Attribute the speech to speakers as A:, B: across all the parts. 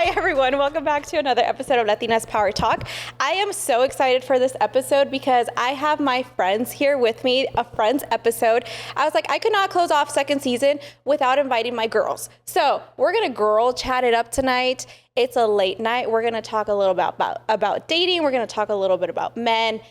A: Hi, everyone. Welcome back to another episode of Latinas Power Talk. I am so excited for this episode because I have my friends here with me, a friends episode. I was like, I could not close off second season without inviting my girls. So we're going to girl chat it up tonight. It's a late night. We're going to talk a little about dating. We're going to talk a little bit about men,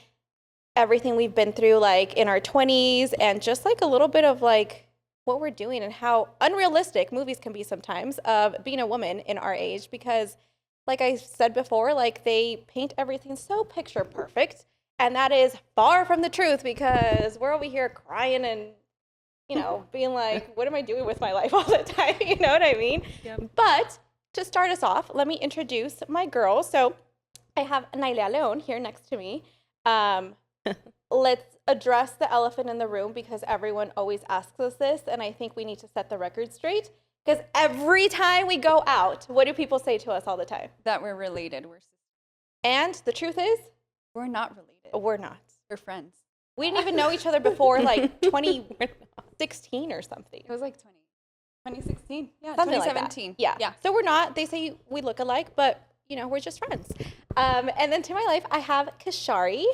A: everything we've been through like in our 20s, and just like a little bit of like what we're doing and how unrealistic movies can be sometimes of being a woman in our age, because like I said before, like they paint everything so picture perfect, and that is far from the truth, because we're over here crying and, you know, being like, what am I doing with my life all the time? You know what I mean? Yep. But to start us off, let me introduce my girls. So I have Nailea Leon here next to me. Let's address the elephant in the room, because everyone always asks us this, and I think we need to set the record straight, because every time we go out, what do people say to us all the time?
B: That we're related.
A: And the truth is?
B: We're not related.
A: We're not.
B: We're friends.
A: We didn't even know each other before like 2016 or something.
B: It was like 2016. Yeah,
A: something
B: 2017.
A: Like yeah. So we're not. They say we look alike, but, you know, we're just friends. And then to my life, I have Kashari.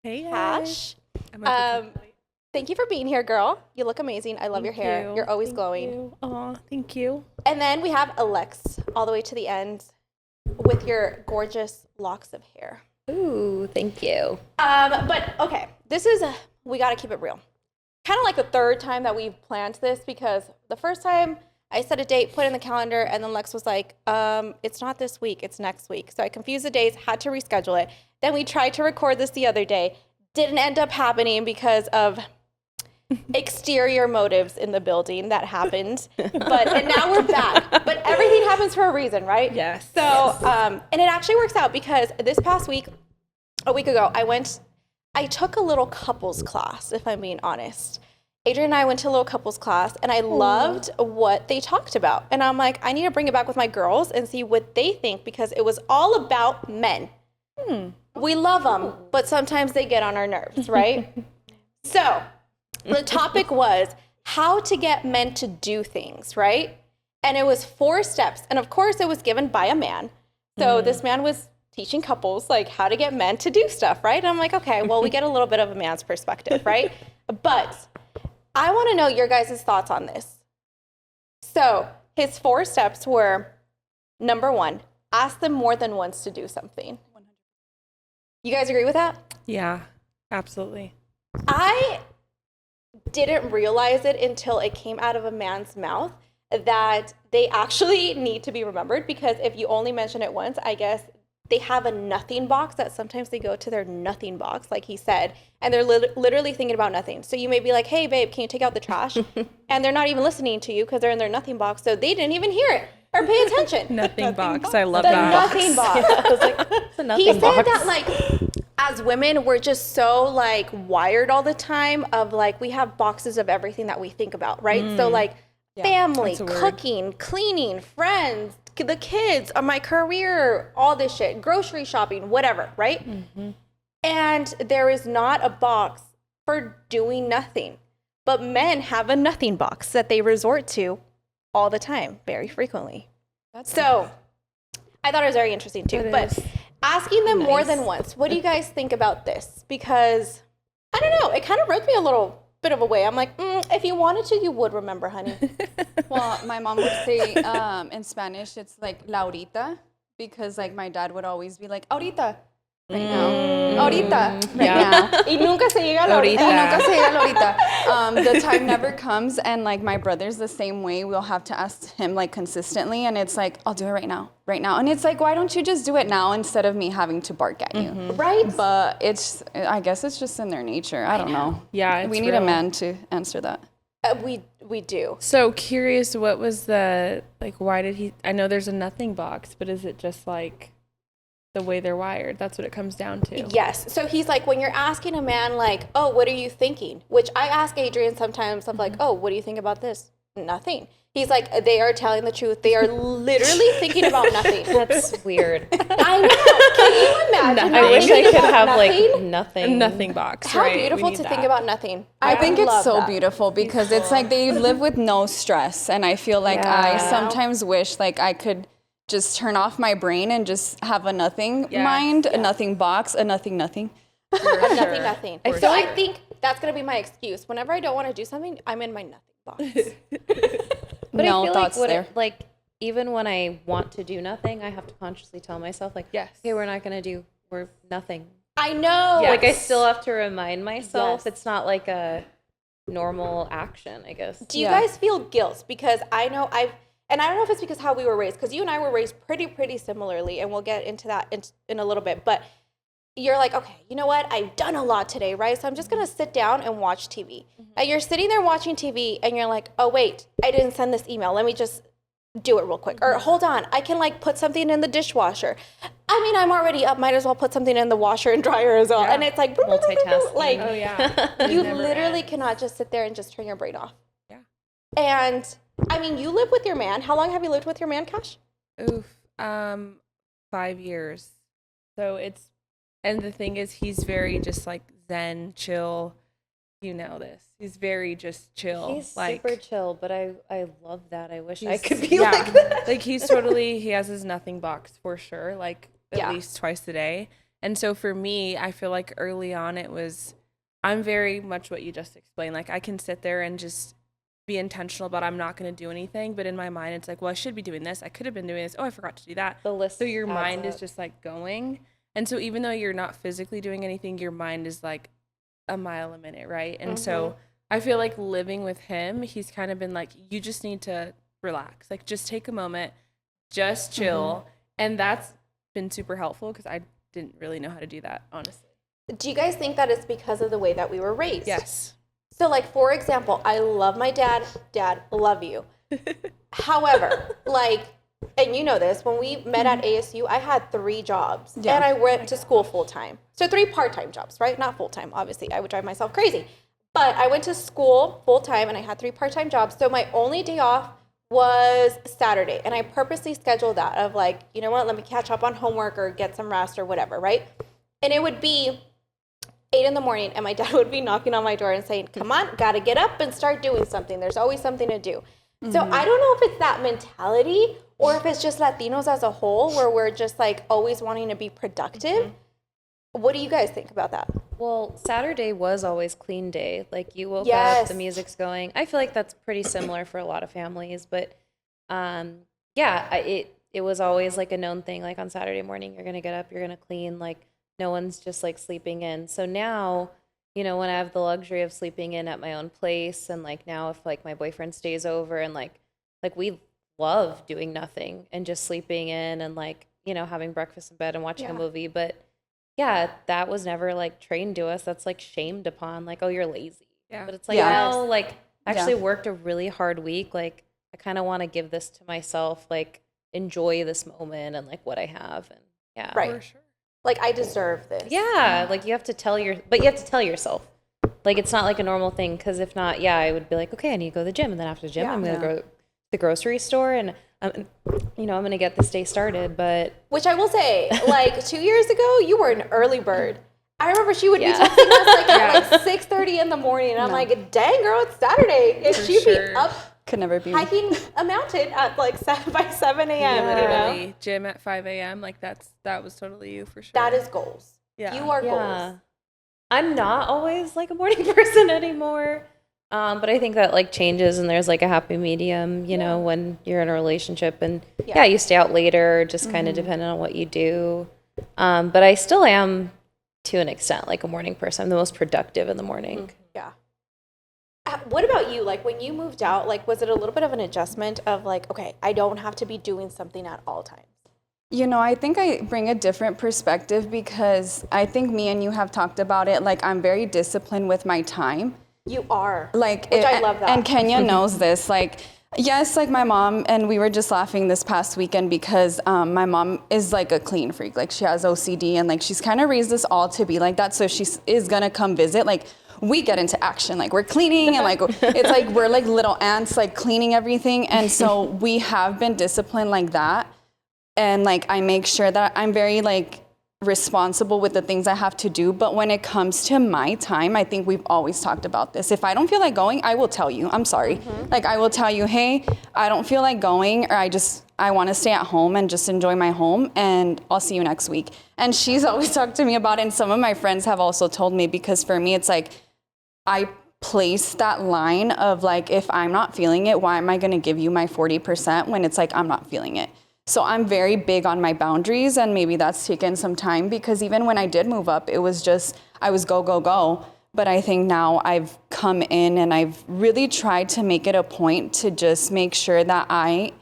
C: Hey,
A: Cash. Thank you for being here, girl. You look amazing. I love your hair. You're always glowing.
C: Aw, thank you.
A: And then we have Alex all the way to the end with your gorgeous locks of hair.
D: Ooh, thank you.
A: But okay, we got to keep it real. Kind of like the third time that we've planned this, because the first time I set a date, put it in the calendar, and then Lex was like, it's not this week, it's next week. So I confused the dates, had to reschedule it. Then we tried to record this the other day. Didn't end up happening because of exterior motives in the building that happened. And now we're back. But everything happens for a reason, right?
C: Yes.
A: So, and it actually works out, because this past week, a week ago, I took a little couples class, if I'm being honest. Adrian and I went to a little couples class, and I loved what they talked about. And I'm like, I need to bring it back with my girls and see what they think, because it was all about men. We love them, but sometimes they get on our nerves, right? So the topic was how to get men to do things, right? And it was 4 steps. And of course, it was given by a man. So this man was teaching couples like how to get men to do stuff, right? And I'm like, okay, well, we get a little bit of a man's perspective, right? But I want to know your guys' thoughts on this. So his 4 steps were, number 1, ask them more than once to do something. You guys agree with that?
C: Yeah, absolutely.
A: I didn't realize it until it came out of a man's mouth that they actually need to be remembered, because if you only mention it once, I guess they have a nothing box that sometimes they go to their nothing box, like he said, and they're literally thinking about nothing. So you may be like, hey, babe, can you take out the trash? And they're not even listening to you because they're in their nothing box, so they didn't even hear it or pay attention.
C: Nothing box. I love
A: the
C: that.
A: Nothing box.
D: I was like, it's a nothing
A: He said
D: box.
A: that, like, as women, we're just so, like, wired all the time of, like, we have boxes of everything that we think about, right? So, like, family, cooking, cleaning, friends, the kids, my career, all this shit, grocery shopping, whatever, right? And there is not a box for doing nothing. But men have a nothing box that they resort to all the time, very frequently. So I thought it was very interesting too. But asking them more than once, what do you guys think about this? Because I don't know, it kind of rubbed me a little bit of a way. I'm like, if you wanted to, you would remember, honey.
B: Well, my mom would say in Spanish, it's like la ahorita, because like my dad would always be like, ahorita, right now. Ahorita, right now.
A: Y nunca se llega a la ahorita.
B: Y nunca se llega a la ahorita. The time never comes, and like my brother's the same way. We'll have to ask him like consistently, and it's like, I'll do it right now. And it's like, why don't you just do it now instead of me having to bark at you?
A: Right?
B: But I guess it's just in their nature. I don't know.
C: Yeah,
B: we need a man to answer that.
A: We do.
C: So curious, what was why did he, I know there's a nothing box, but is it just like the way they're wired? That's what it comes down to.
A: Yes. So he's like, when you're asking a man like, oh, what are you thinking? Which I ask Adrian sometimes, I'm like, oh, what do you think about this? Nothing. He's like, they are telling the truth. They are literally thinking about nothing.
D: That's weird.
A: I know. Can you imagine?
D: I wish I could have
A: nothing?
D: like nothing.
C: A nothing box.
A: How
C: right?
A: beautiful to think about nothing.
B: I think it's
A: love
B: so
A: that.
B: beautiful because it's like they live with no stress, and I feel like I sometimes wish like I could just turn off my brain and just have a nothing mind, a nothing box, a nothing.
A: Nothing.
D: I
A: So
D: feel
A: I
D: like-
A: think that's gonna be my excuse. Whenever I don't want to do something, I'm in my nothing box.
D: But
B: No
D: I feel
B: thoughts
D: like
B: there.
D: like even when I want to do nothing, I have to consciously tell myself like,
C: Yes.
D: okay, we're nothing.
A: I know.
C: Yes.
D: Like I still have to remind myself.
A: Yes.
D: It's not like a normal action, I guess.
A: Do you guys feel guilt? Because I know and I don't know if it's because how we were raised, because you and I were raised pretty similarly, and we'll get into that in a little bit. But you're like, okay, you know what? I've done a lot today, right? So I'm just gonna sit down and watch TV. And you're sitting there watching TV, and you're like, oh wait, I didn't send this email. Let me just do it real quick. Or hold on, I can like put something in the dishwasher. I mean, I'm already up. Might as well put something in the washer and dryer as well.
C: Yeah.
A: And it's like
D: Multitasking.
A: like
C: Oh yeah.
A: you
C: never
A: literally
C: ends.
A: cannot just sit there and just turn your brain off.
C: Yeah.
A: And I mean, you live with your man. How long have you lived with your man, Cash?
C: Oof. 5 years. So and the thing is, he's very just like zen, chill. You know this. He's very just chill.
D: He's
C: like,
D: super chill, but I love that. I wish I
C: he's-
D: could be
C: yeah.
D: like that.
C: Like he has his nothing box for sure, like at least twice a day. And so for me, I feel like early on I'm very much what you just explained. Like I can sit there and just be intentional about I'm not going to do anything, but in my mind it's like, well, I should be doing this. I could have been doing this. Oh, I forgot to do that.
D: The list
C: So your
D: adds
C: mind is
D: up.
C: just like going. And so even though you're not physically doing anything, your mind is like a mile a minute, right? And so I feel like living with him, he's kind of been like, you just need to relax. Like just take a moment, just chill. And that's been super helpful because I didn't really know how to do that, honestly.
A: Do you guys think that it's because of the way that we were raised?
C: Yes.
A: So, like, for example, I love my dad. Dad, love you. However, like, and you know this, when we met at ASU, I had 3 jobs.
B: Yeah.
A: And I went to school full time. So 3 part-time jobs, right? Not full time, obviously. I would drive myself crazy. But I went to school full time and I had 3 part-time jobs. So my only day off was Saturday. And I purposely scheduled that of like, you know what, let me catch up on homework or get some rest or whatever, right? And it would be 8 in the morning and my dad would be knocking on my door and saying, come on, gotta get up and start doing something. There's always something to do. So I don't know if it's that mentality or if it's just Latinos as a whole where we're just like always wanting to be productive. What do you guys think about that?
D: Well, Saturday was always clean day. Like you woke
A: Yes.
D: up, the music's going. I feel like that's pretty similar for a lot of families, but it was always like a known thing. Like on Saturday morning, you're gonna get up, you're gonna clean. Like no one's just like sleeping in. So now, you know, when I have the luxury of sleeping in at my own place, and like now if like my boyfriend stays over and like we love doing nothing and just sleeping in and like, you know, having breakfast in bed and watching a movie, but yeah, that was never like trained to us. That's like shamed upon, like, oh, you're lazy.
C: Yeah.
D: But it's like,
B: Yes.
D: no, like, I actually worked a really hard week. Like, I kind of want to give this to myself, like, enjoy this moment and like what I have. And yeah.
A: Right.
C: For sure.
A: Like, I deserve this.
D: Yeah. Like, you have to tell yourself. Like, it's not like a normal thing. Cause if not, yeah, I would be like, okay, I need to go to the gym. And then after the gym, I'm going to go to the grocery store and, I'm going to get this day started. But
A: Which I will say, like 2 years ago, you were an early bird. I remember she would be
D: Yeah.
A: texting us like at like 6:30 in the morning. And I'm like, dang, girl, it's Saturday. And
C: For
A: she'd
C: sure.
A: be up
B: Could never be me.
A: hiking a mountain at like by 7 a.m. You know?
C: Literally, gym at 5 a.m. Like that was totally you for sure.
A: That is goals.
C: Yeah.
A: You are
D: yeah,
A: goals.
D: I'm not always like a morning person anymore. But I think that like changes and there's like a happy medium, you know, when you're in a relationship and yeah, you stay out later, just kind of depending on what you do. But I still am to an extent like a morning person. I'm the most productive in the morning.
A: Yeah. What about you? Like when you moved out, like was it a little bit of an adjustment of like, okay, I don't have to be doing something at all times?
B: You know, I think I bring a different perspective because I think me and you have talked about it. Like, I'm very disciplined with my time.
A: You are.
B: Like,
A: Which I love that.
B: And Kenya knows this. Like, yes, like my mom, and we were just laughing this past weekend because my mom is like a clean freak. Like, she has OCD and like she's kind of raised us all to be like that. So she is gonna come visit. Like, we get into action. Like, we're cleaning and like it's like we're like little ants, like cleaning everything. And so we have been disciplined like that. And like I make sure that I'm very like responsible with the things I have to do. But when it comes to my time, I think we've always talked about this. If I don't feel like going, I will tell you. I'm sorry. Like I will tell you, hey, I don't feel like going, or I I want to stay at home and just enjoy my home, and I'll see you next week. And she's always talked to me about it, and some of my friends have also told me, because for me, it's like, I place that line of like, if I'm not feeling it, why am I going to give you my 40% when it's like, I'm not feeling it? So I'm very big on my boundaries, and maybe that's taken some time, because even when I did move up, it was just, I was go, go, go. But I think now I've come in and I've really tried to make it a point to just make sure that I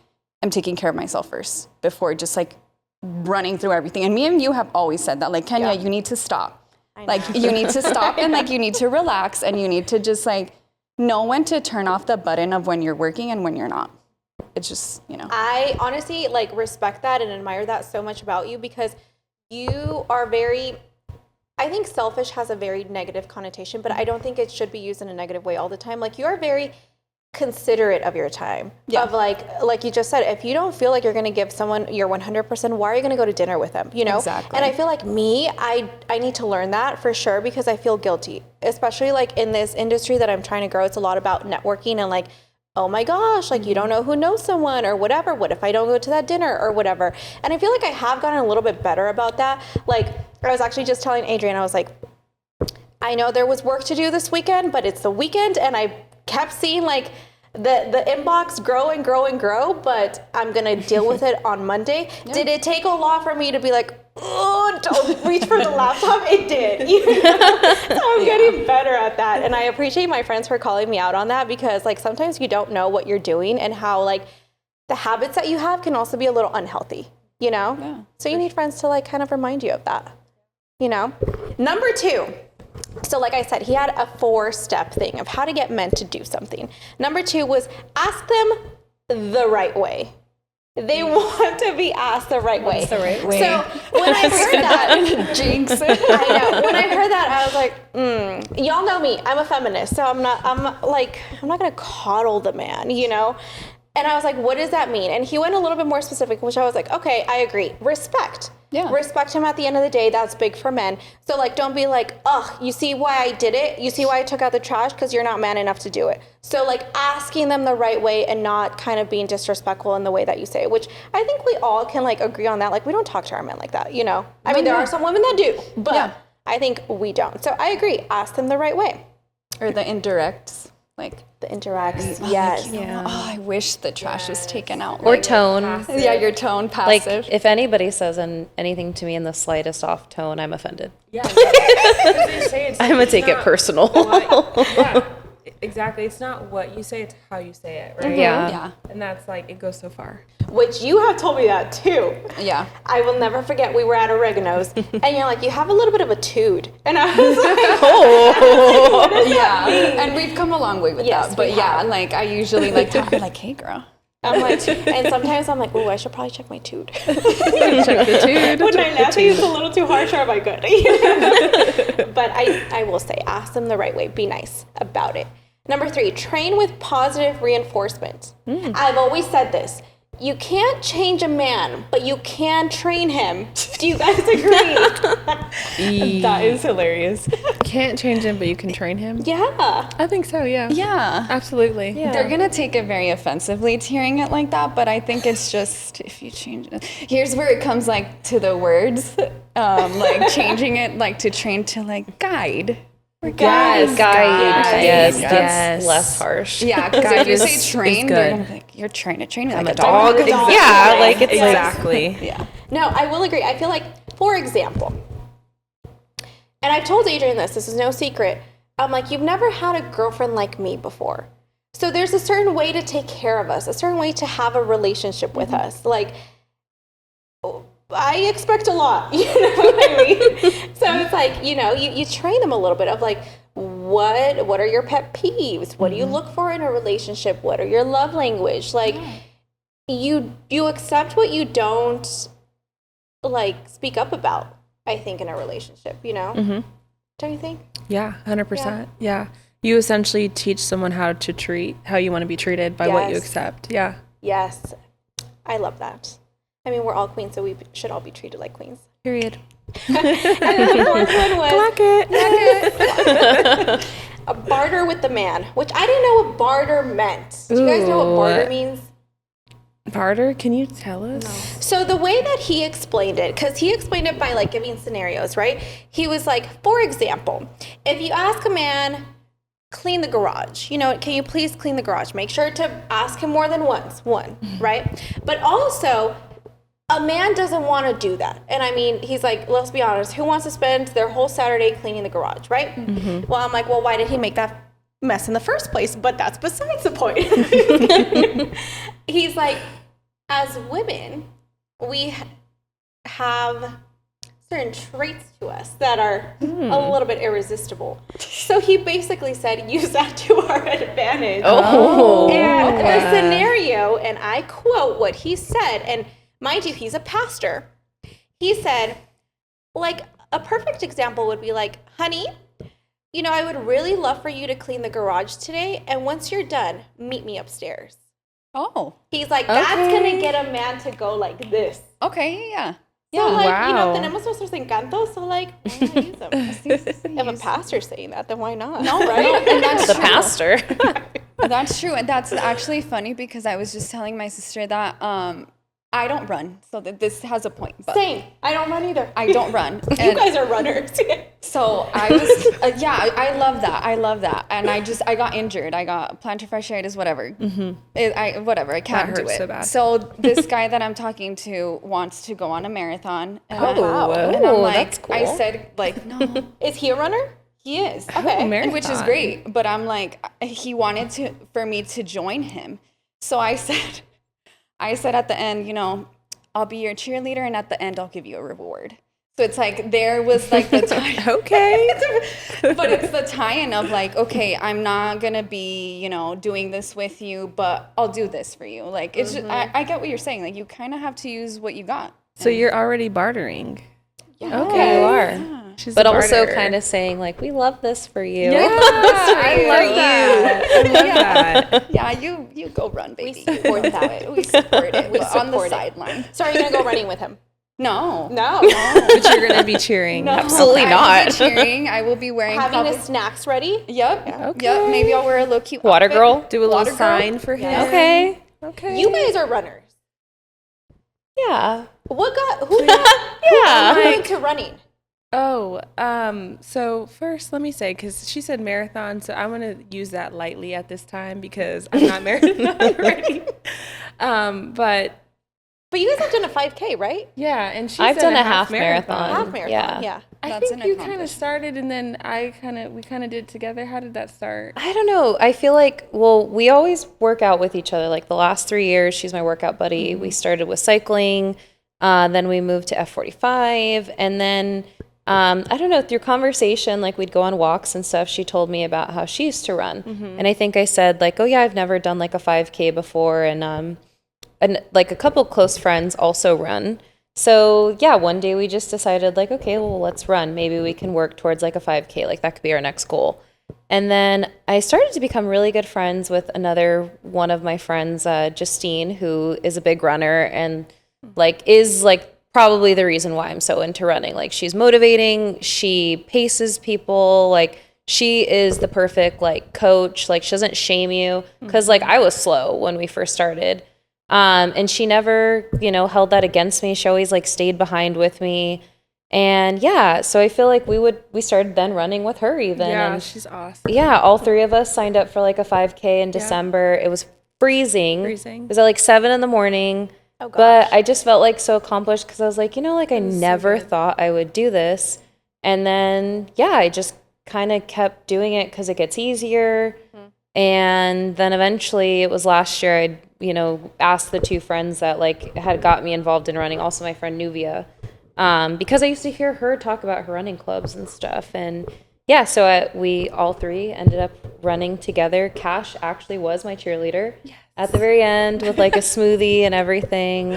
B: am taking care of myself first before just like running through everything. And me and you have always said that, like, Kenya, you need to stop. Like, you need to stop, and like, you need to relax, and you need to just like know when to turn off the button of when you're working and when you're not. It's just, you know.
A: I honestly like respect that and admire that so much about you, because you are very, I think selfish has a very negative connotation, but I don't think it should be used in a negative way all the time. Like, you are very considerate of your time. Yeah. Of like you just said, if you don't feel like you're going to give someone your 100%, why are you going to go to dinner with them? You know?
B: Exactly.
A: And I feel like I need to learn that for sure, because I feel guilty, especially like in this industry that I'm trying to grow. It's a lot about networking and like, oh my gosh, like you don't know who knows someone or whatever. What if I don't go to that dinner or whatever? And I feel like I have gotten a little bit better about that. Like, I was actually just telling Adrian, I was like, I know there was work to do this weekend, but it's the weekend, and I kept seeing like the inbox grow and grow and grow, but I'm gonna deal with it on Monday. Yeah. Did it take a lot for me to be like, oh, don't reach for the laptop? It did. You know? So I'm getting better at that. And I appreciate my friends for calling me out on that, because like sometimes you don't know what you're doing and how like the habits that you have can also be a little unhealthy, you know? Yeah. So you need friends to like kind of remind you of that, you know? Number 2. So like I said, he had a 4-step thing of how to get men to do something. Number 2 was ask them the right way. They want to be asked the right way.
D: What's the right way?
A: So when I heard that, jinx. I know. When I heard that, I was like, y'all know me. I'm a feminist, so I'm not gonna coddle the man, you know? And I was like, what does that mean? And he went a little bit more specific, which I was like, okay, I agree. Respect. Yeah. Respect him at the end of the day. That's big for men. So like, don't be like, ugh, you see why I did it? You see why I took out the trash? Because you're not man enough to do it. So like asking them the right way and not kind of being disrespectful in the way that you say it, which I think we all can like agree on that. Like, we don't talk to our men like that, you know? I mean, there are some women that do, but I think we don't. So I agree. Ask them the right way.
B: Or the indirects. Like
A: the indirects, yes.
B: Like, yeah. Oh, I wish the trash was taken out.
D: Or
B: like,
D: tone.
B: Passive. Yeah, your tone, passive.
D: Like, if anybody says anything to me in the slightest off tone, I'm offended.
C: Yeah. I'm
D: going to take it personal.
C: Yeah, exactly. It's not what you say, it's how you say it, right?
B: Yeah.
C: And that's like, it goes so far.
A: Which you have told me that too.
B: Yeah.
A: I will never forget, we were at Oregano's, and you're like, you have a little bit of a tude. And I was like, oh.
B: Yeah. And we've come a long way with that. But yeah, like I usually like to be like, hey girl.
A: I'm like, and sometimes I'm like, oh, I should probably check my tude.
D: Check the tude.
A: When my nappy is a little too harsh, or am I good? But I will say, ask them the right way. Be nice about it. Number 3, train with positive reinforcement. I've always said this. You can't change a man, but you can train him. Do you guys agree?
C: That is hilarious. Can't change him, but you can train him?
A: Yeah.
C: I think so, yeah.
B: Yeah.
C: Absolutely.
B: Yeah. They're going to take it very offensively to hearing it like that, but I think it's just, if you change it. Here's where it comes like to the words, like changing it like to train to like guide.
D: Guide. Yes, that's less harsh.
B: Yeah, because if you say train, they're gonna be like, you're trying to train me like a
D: dog. Yeah, like it's
C: exactly.
B: Yeah.
A: No, I will agree. I feel like, for example, and I've told Adrian this is no secret. I'm like, you've never had a girlfriend like me before. So there's a certain way to take care of us, a certain way to have a relationship with us. Like, I expect a lot, you know what I mean? So it's like, you know, you train them a little bit of like, what are your pet peeves? What do you look for in a relationship? What are your love language? Like, you accept what you don't like speak up about, I think, in a relationship, you know? Don't you think?
C: Yeah, 100%. Yeah. You essentially teach someone how you want to be treated by what you accept. Yeah.
A: Yes. I love that. I mean, we're all queens, so we should all be treated like queens.
C: Period.
A: And then the 4th one was
C: Clock it.
A: a barter with the man, which I didn't know what barter meant. Do you guys know what barter means?
C: Barter? Can you tell us?
A: So the way that he explained it, because he explained it by like giving scenarios, right? He was like, for example, if you ask a man, clean the garage, can you please clean the garage? Make sure to ask him more than once, right? But also, a man doesn't want to do that. And I mean, he's like, let's be honest, who wants to spend their whole Saturday cleaning the garage, right? Well, I'm like, well, why did he make that mess in the first place? But that's besides the point. He's like, as women, we have certain traits to us that are a little bit irresistible. So he basically said, use that to our advantage. And the scenario, and I quote what he said, and mind you, he's a pastor. He said, like, a perfect example would be like, honey, I would really love for you to clean the garage today, and once you're done, meet me upstairs.
B: Oh.
A: He's like, that's going to get a man to go like this.
B: Okay, yeah.
A: So, like,
C: Wow.
A: tenemos nuestros encantos, so, like, why not use them? If a pastor's saying that, then why not?
B: No, right? And that's
D: The
B: true.
D: pastor.
B: That's true. And that's actually funny because I was just telling my sister that I don't run. So that this has a point. But
A: Same. I don't run either.
B: I don't run.
A: You
B: And
A: guys are runners.
B: so I was, I love that. I love that. And I got injured. I got plantar fasciitis, whatever. I can't do
C: hurts
B: it.
C: so bad.
B: So this guy that I'm talking to wants to go on a marathon. And
A: wow.
B: And I'm like,
D: That's cool.
B: I said, like, no.
A: Is he a runner?
B: He is.
A: Okay.
C: marathon.
B: Which is great. But I'm like, he wanted for me to join him. So I said at the end, I'll be your cheerleader, and at the end, I'll give you a reward. So it's like, there was like the tie.
C: Okay.
B: But it's the tie-in of like, okay, I'm not going to be, doing this with you, but I'll do this for you. Like, it's just, I get what you're saying. Like, you kind of have to use what you got.
C: So you're already bartering.
B: Yeah.
C: Okay.
D: You are.
C: She's
D: But
C: a
D: also
C: barterer.
D: kind of saying, like, we love this for you.
C: Yeah, I love that. I love that.
B: Yeah, you go run, baby.
A: We support that.
B: We support it.
A: We
B: but on the
A: support it.
B: sideline.
A: So are you going to go running with him?
B: No.
A: No.
C: But you're gonna be cheering.
D: Absolutely
B: I will
D: not.
B: be cheering. I will be wearing
A: Having
B: probably,
A: his snacks ready?
B: Yep.
C: Okay.
B: Yep. Maybe I'll wear a little cute
D: Water
B: outfit.
D: girl?
C: Do a little
B: Water girl?
C: sign for him.
A: Yeah.
D: Okay.
C: Okay.
A: You guys are runners.
D: Yeah.
A: Who got
D: Yeah.
A: into running?
C: Oh, so first let me say, because she said marathon, so I'm gonna use that lightly at this time because I'm not marathon ready. But
A: you guys have done a 5K, right?
C: yeah, and
D: I've
C: said
D: done a half marathon.
A: Half marathon. Yeah.
C: I
B: That's
C: think
B: an
C: you kind of
B: accomplishment.
C: started, and then we kind of did it together. How did that start?
D: I don't know. I feel like, we always work out with each other. Like the last 3 years, she's my workout buddy. We started with cycling. Then we moved to F45. And then, I don't know, through conversation, like we'd go on walks and stuff. She told me about how she used to run. And I think I said like, oh yeah, I've never done like a 5K before. And like a couple close friends also run. So yeah, one day we just decided like, okay, well, let's run. Maybe we can work towards like a 5K. Like that could be our next goal. And then I started to become really good friends with another one of my friends, Justine, who is a big runner and like is like probably the reason why I'm so into running. Like she's motivating, she paces people, like she is the perfect like coach. Like she doesn't shame you because like I was slow when we first started. And she never, held that against me. She always like stayed behind with me. And yeah, so I feel like we started then running with her even.
C: Yeah,
D: And
C: she's awesome.
D: yeah, all three of us signed up for like a 5K in December. It was freezing.
C: Freezing.
D: It was at like 7 a.m.
A: Oh, gosh.
D: But I just felt like so accomplished because I was like, like I never thought I would do this. And then, yeah, I just kind of kept doing it because it gets easier. And then eventually it was last year I'd, asked the two friends that like had got me involved in running, also my friend Nuvia, because I used to hear her talk about her running clubs and stuff. And yeah, so we all three ended up running together. Cash actually was my cheerleader at the very end with like a smoothie and everything.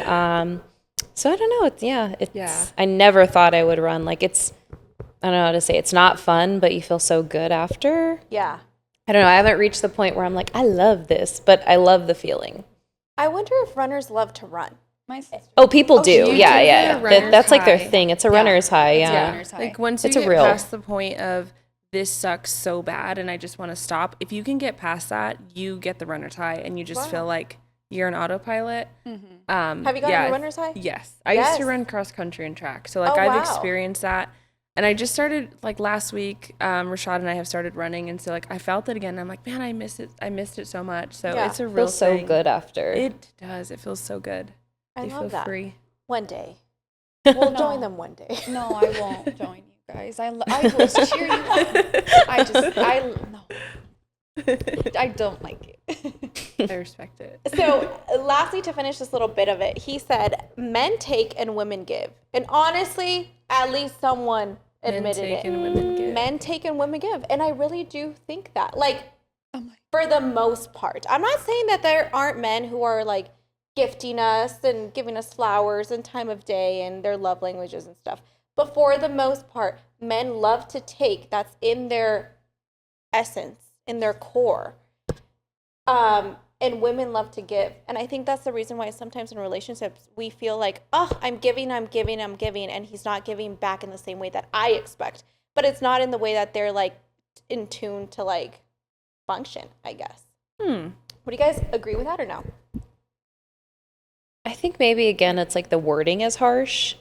D: So I don't know. It's I never thought I would run. Like I don't know how to say, it's not fun, but you feel so good after.
A: Yeah.
D: I don't know. I haven't reached the point where I'm like, I love this, but I love the feeling.
A: I wonder if runners love to run.
B: My sister.
D: Oh, people do.
C: you
D: Yeah,
C: do
D: yeah.
C: get a runner's
D: That's like their
C: high.
D: thing. It's a runner's high.
B: It's a
D: Yeah.
B: runner's high.
C: Like once
D: It's
C: you
D: a
C: get
D: real-
C: past the point of this sucks so bad and I just want to stop, if you can get past that, you get the runner's high and you just feel like you're on autopilot.
A: Have you gotten a runner's high?
C: Yes. I used to run cross country and track. So like I've experienced that. And I just started like last week, Rashad and I have started running. And so like I felt it again. I'm like, man, I missed it. I missed it so much. So it's a real
D: feels so good after.
C: It does. It feels so good.
A: I
C: You
A: love
C: feel
A: that.
C: free.
A: One day. We'll join them one day.
B: No, I won't join you guys. I will cheer you on. No. I don't like it.
C: I respect it.
A: So, lastly, to finish this little bit of it, he said, men take and women give. And honestly, at least someone admitted it.
C: And women give.
A: Men take and women give. And I really do think that. Like, for the most part. I'm not saying that there aren't men who are, like, gifting us and giving us flowers and time of day and their love languages and stuff. But for the most part, men love to take. That's in their essence, in their core. And women love to give. And I think that's the reason why sometimes in relationships we feel like, oh, I'm giving, and he's not giving back in the same way that I expect. But it's not in the way that they're like in tune to like function, I guess. Would you guys agree with that or no?
D: I think maybe again it's like the wording is harsh.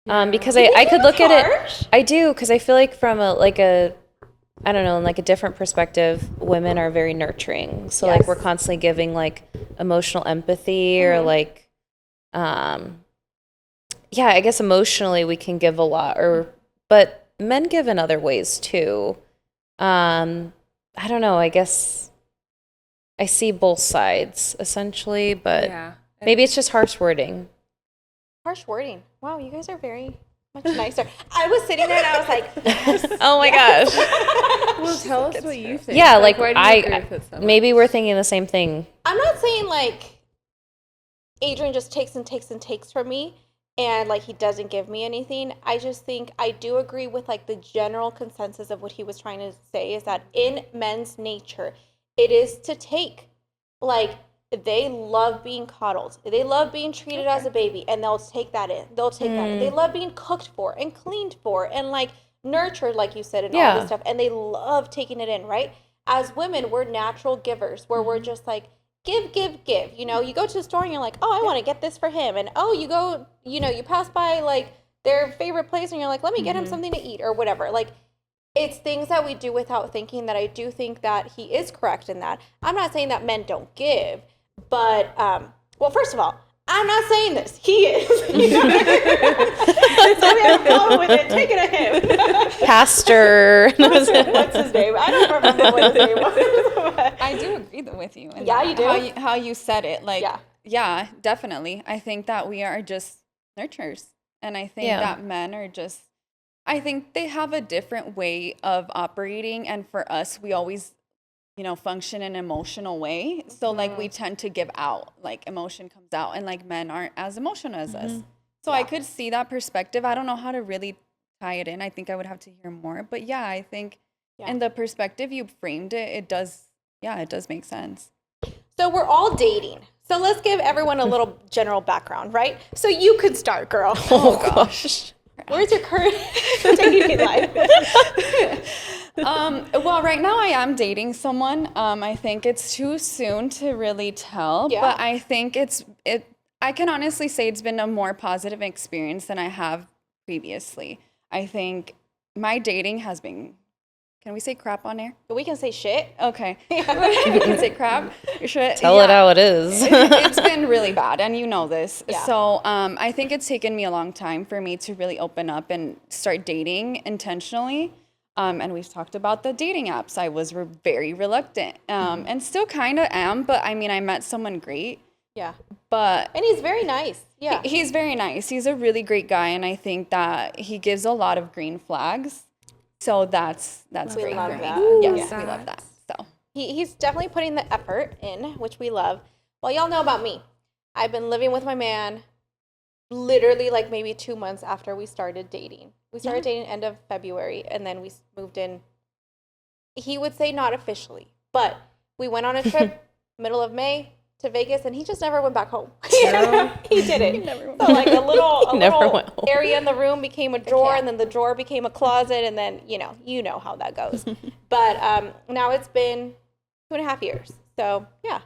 D: Because I could look at it. I do, because I feel like from I don't know, in like a different perspective, women are very nurturing. So like we're constantly giving like emotional empathy or like, I guess emotionally we can give a lot, but men give in other ways too. I don't know, I guess I see both sides essentially, but maybe it's just harsh wording.
A: Harsh wording. Wow, you guys are very much nicer. I was sitting there and I was like, yes,
D: oh my gosh.
C: Well, tell us what you think.
D: Yeah, like
C: why do you agree with it so much?
D: Maybe we're thinking the same thing.
A: I'm not saying like Adrian just takes and takes and takes from me and like he doesn't give me anything. I just think I do agree with like the general consensus of what he was trying to say is that in men's nature, it is to take. Like, they love being coddled. They love being treated as a baby, and they'll take that in. They'll take that in. They love being cooked for and cleaned for and, like, nurtured, like you said, and all this stuff. And they love taking it in, right? As women, we're natural givers, where we're just like, give, give, give. You know, you go to the store and you're like, oh, I want to get this for him. And, oh, you go, you know, you pass by, like, their favorite place, and you're like, let me get him something to eat or whatever. Like, it's things that we do without thinking that I do think that he is correct in that. I'm not saying that men don't give. But, well, first of all, I'm not saying this. He is. So we have a problem with it. Take it to him.
D: Pastor.
A: What's his name? I don't remember what his name was.
B: I do agree with you. In
A: Yeah,
B: that.
A: you do?
B: How you said it. Like, yeah, definitely. I think that we are just nurturers. And I think that men are just, I think they have a different way of operating. And for us, we always, you know, function in an emotional way. So like we tend to give out, like emotion comes out, and like men aren't as emotional as us. So I could see that perspective. I don't know how to really tie it in. I think I would have to hear more. But yeah, I think in the perspective you framed it, it does make sense.
A: So we're all dating. So let's give everyone a little general background, right? So you could start, girl.
D: Oh gosh.
A: Where's your current dating life?
B: Well, right now I am dating someone. I think it's too soon to really tell, but I think I can honestly say it's been a more positive experience than I have previously. I think my dating has been, can we say crap on air?
A: We can say shit.
B: Okay. We can say crap. Shit.
D: Tell it how it is.
B: It's been really bad, and you know this.
A: Yeah.
B: So I think it's taken me a long time for me to really open up and start dating intentionally. And we've talked about the dating apps. I was very reluctant and still kind of am. But, I mean, I met someone great.
A: Yeah.
B: And
A: he's very nice. Yeah.
B: He's very nice. He's a really great guy. And I think that he gives a lot of green flags. So that's great for me. Yes, we love that. So
A: he's definitely putting the effort in, which we love. Well, y'all know about me. I've been living with my man literally like maybe 2 months after we started dating. We started dating end of February, and then we moved in. He would say not officially, but we went on a trip middle of May to Vegas, and he just never went back home. He didn't. So like a little area in the room became a drawer, and then the drawer became a closet, and then you know how that goes. But now it's been 2.5 years. So yeah.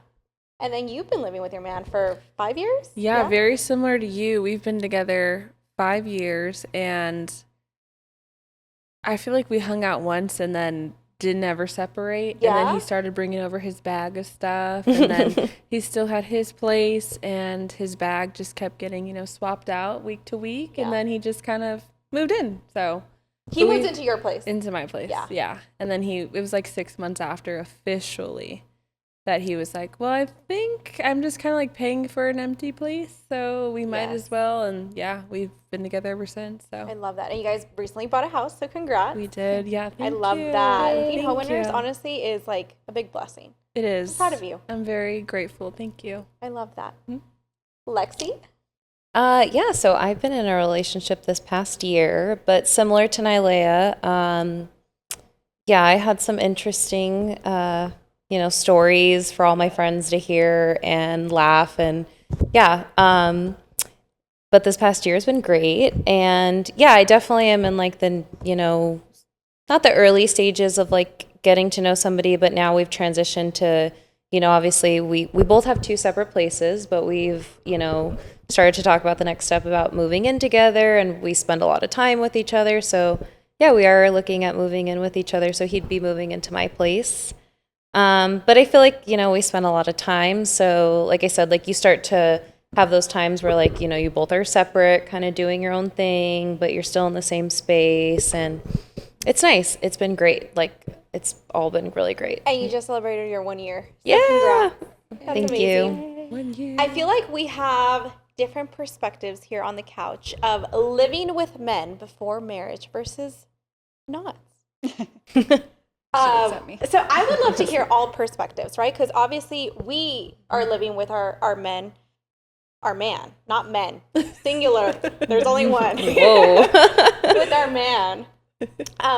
A: And then you've been living with your man for 5 years?
C: Yeah, very similar to you. We've been together 5 years, and I feel like we hung out once and then didn't ever separate.
A: Yeah?
C: And then he started bringing over his bag of stuff, and then he still had his place, and his bag just kept getting, swapped out week to week, and then he just kind of moved in. So
A: He moved into your place.
C: into my place.
A: Yeah.
C: Yeah. And then it was like 6 months after officially that he was like, well, I think I'm just kind of like paying for an empty place, so we might as well. And yeah, we've been together ever since. So
A: I love that. And you guys recently bought a house, so congrats.
C: we did. Yeah.
A: I
C: Thank
A: love
C: you.
A: that. And being
C: Thank
A: homeowners,
C: you.
A: honestly, is like a big blessing.
C: It is.
A: I'm proud of you.
C: I'm very grateful. Thank you.
A: I love that.
C: Hmm?
A: Lexi?
D: Yeah, so I've been in a relationship this past year, but similar to Nylea, yeah, I had some interesting, stories for all my friends to hear and laugh, and yeah, but this past year has been great, and yeah, I definitely am in like the, not the early stages of like getting to know somebody, but now we've transitioned to, obviously we both have 2 separate places, but we've, started to talk about the next step about moving in together, and we spend a lot of time with each other. So yeah, we are looking at moving in with each other. So he'd be moving into my place. But I feel like, we spend a lot of time. So like I said, like you start to have those times where like, you both are separate, kind of doing your own thing, but you're still in the same space. And it's nice. It's been great. Like it's all been really great.
A: And you just celebrated your 1 year. So
D: Yeah.
A: congrats. That's
D: Thank
A: amazing.
C: 1 year.
A: I feel like we have different perspectives here on the couch of living with men before marriage versus not.
B: at me.
A: So I would love to hear all perspectives, right? Because obviously we are living with our man, not men, singular. There's only one.
D: Whoa.
A: With our man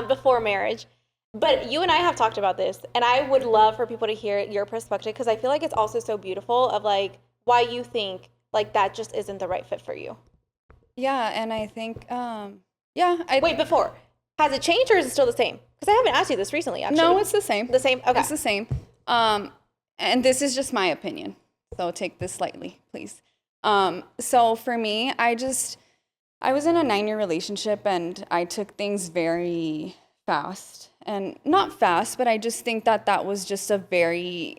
A: before marriage. But you and I have talked about this, and I would love for people to hear your perspective because I feel like it's also so beautiful of like why you think like that just isn't the right fit for you.
B: Yeah, and I think,
A: Wait, before. Has it changed or is it still the same? Because I haven't asked you this recently, actually.
B: No, it's the same.
A: The same? Okay.
B: It's the same. And this is just my opinion, so take this lightly, please. So for me, I was in a 9-year relationship, and I took things very fast. And not fast, but I just think that was just a very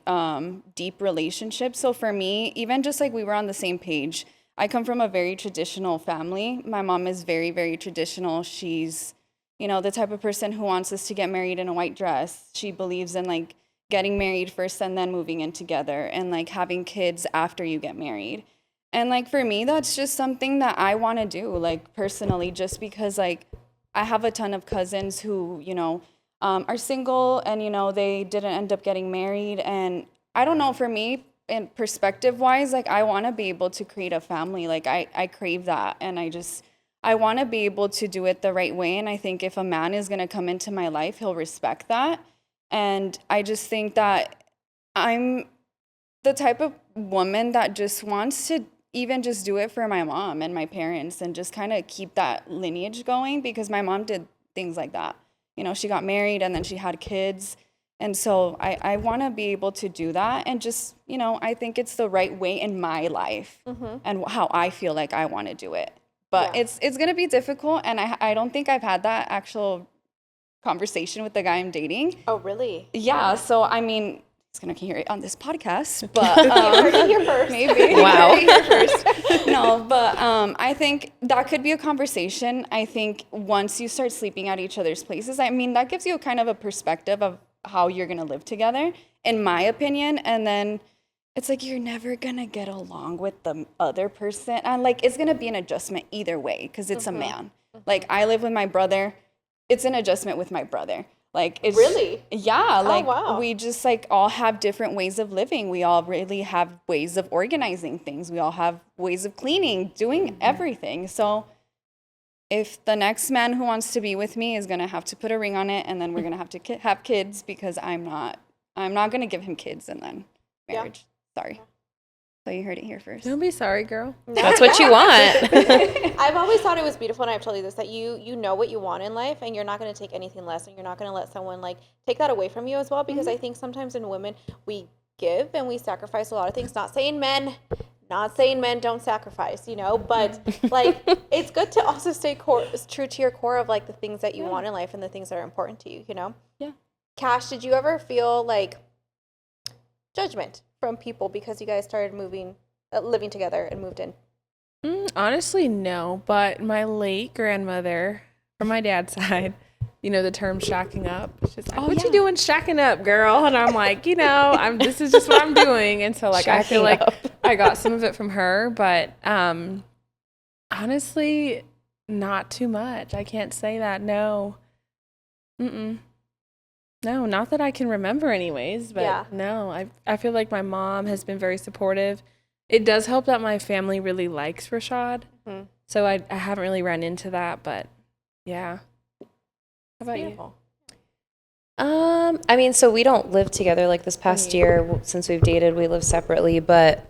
B: deep relationship. So for me, even just like we were on the same page, I come from a very traditional family. My mom is very, very traditional. She's, the type of person who wants us to get married in a white dress. She believes in like getting married first and then moving in together and like having kids after you get married. And like for me, that's just something that I want to do, like personally, just because like I have a ton of cousins who, are single and, they didn't end up getting married. And I don't know, for me, in perspective wise, like I want to be able to create a family. Like I crave that. And I want to be able to do it the right way. And I think if a man is going to come into my life, he'll respect that. And I just think that I'm the type of woman that just wants to even just do it for my mom and my parents and just kind of keep that lineage going, because my mom did things like that. She got married and then she had kids. And so I want to be able to do that. And just, I think it's the right way in my life and how I feel like I want to do it. But it's going to be difficult. And I don't think I've had that actual conversation with the guy I'm dating.
A: Oh, really?
B: Yeah. So, I mean, he's going to hear it on this podcast. But
A: You heard it here first.
B: maybe.
D: Wow.
B: You heard it here first. No, but I think that could be a conversation. I think once you start sleeping at each other's places, I mean, that gives you kind of a perspective of how you're going to live together, in my opinion. And then it's like you're never going to get along with the other person. And like it's going to be an adjustment either way because it's a man. Like I live with my brother. It's an adjustment with my brother. Like it's
A: Really?
B: Yeah, like
A: wow.
B: we just like all have different ways of living. We all really have ways of organizing things. We all have ways of cleaning, doing everything. So if the next man who wants to be with me is going to have to put a ring on it, and then we're going to have to have kids, because I'm not going to give him kids and then marriage. Sorry. So you heard it here first.
C: Don't be sorry, girl.
D: That's what you want.
A: I've always thought it was beautiful, and I've told you this, that you know what you want in life, and you're not going to take anything less, and you're not going to let someone like take that away from you as well, because I think sometimes in women we give and we sacrifice a lot of things. Not saying men don't sacrifice, you know, but like it's good to also stay true to your core of like the things that you want in life and the things that are important to you, you know?
B: Yeah.
A: Cash, did you ever feel like judgment from people because you guys started living together and moved in?
C: Honestly, no. But my late grandmother, from my dad's side, you know, the term shacking up. She's like, "What you doing shacking up, girl?" And I'm like, you know, this is just what I'm doing. And so like I feel like I got some of it from her, but honestly, not too much. I can't say that. No. No, not that I can remember anyways, but no, I feel like my mom has been very supportive. It does help that my family really likes Rashad. So I haven't really run into that, but yeah. How about you?
D: I mean, so we don't live together like this past year since we've dated, we live separately, but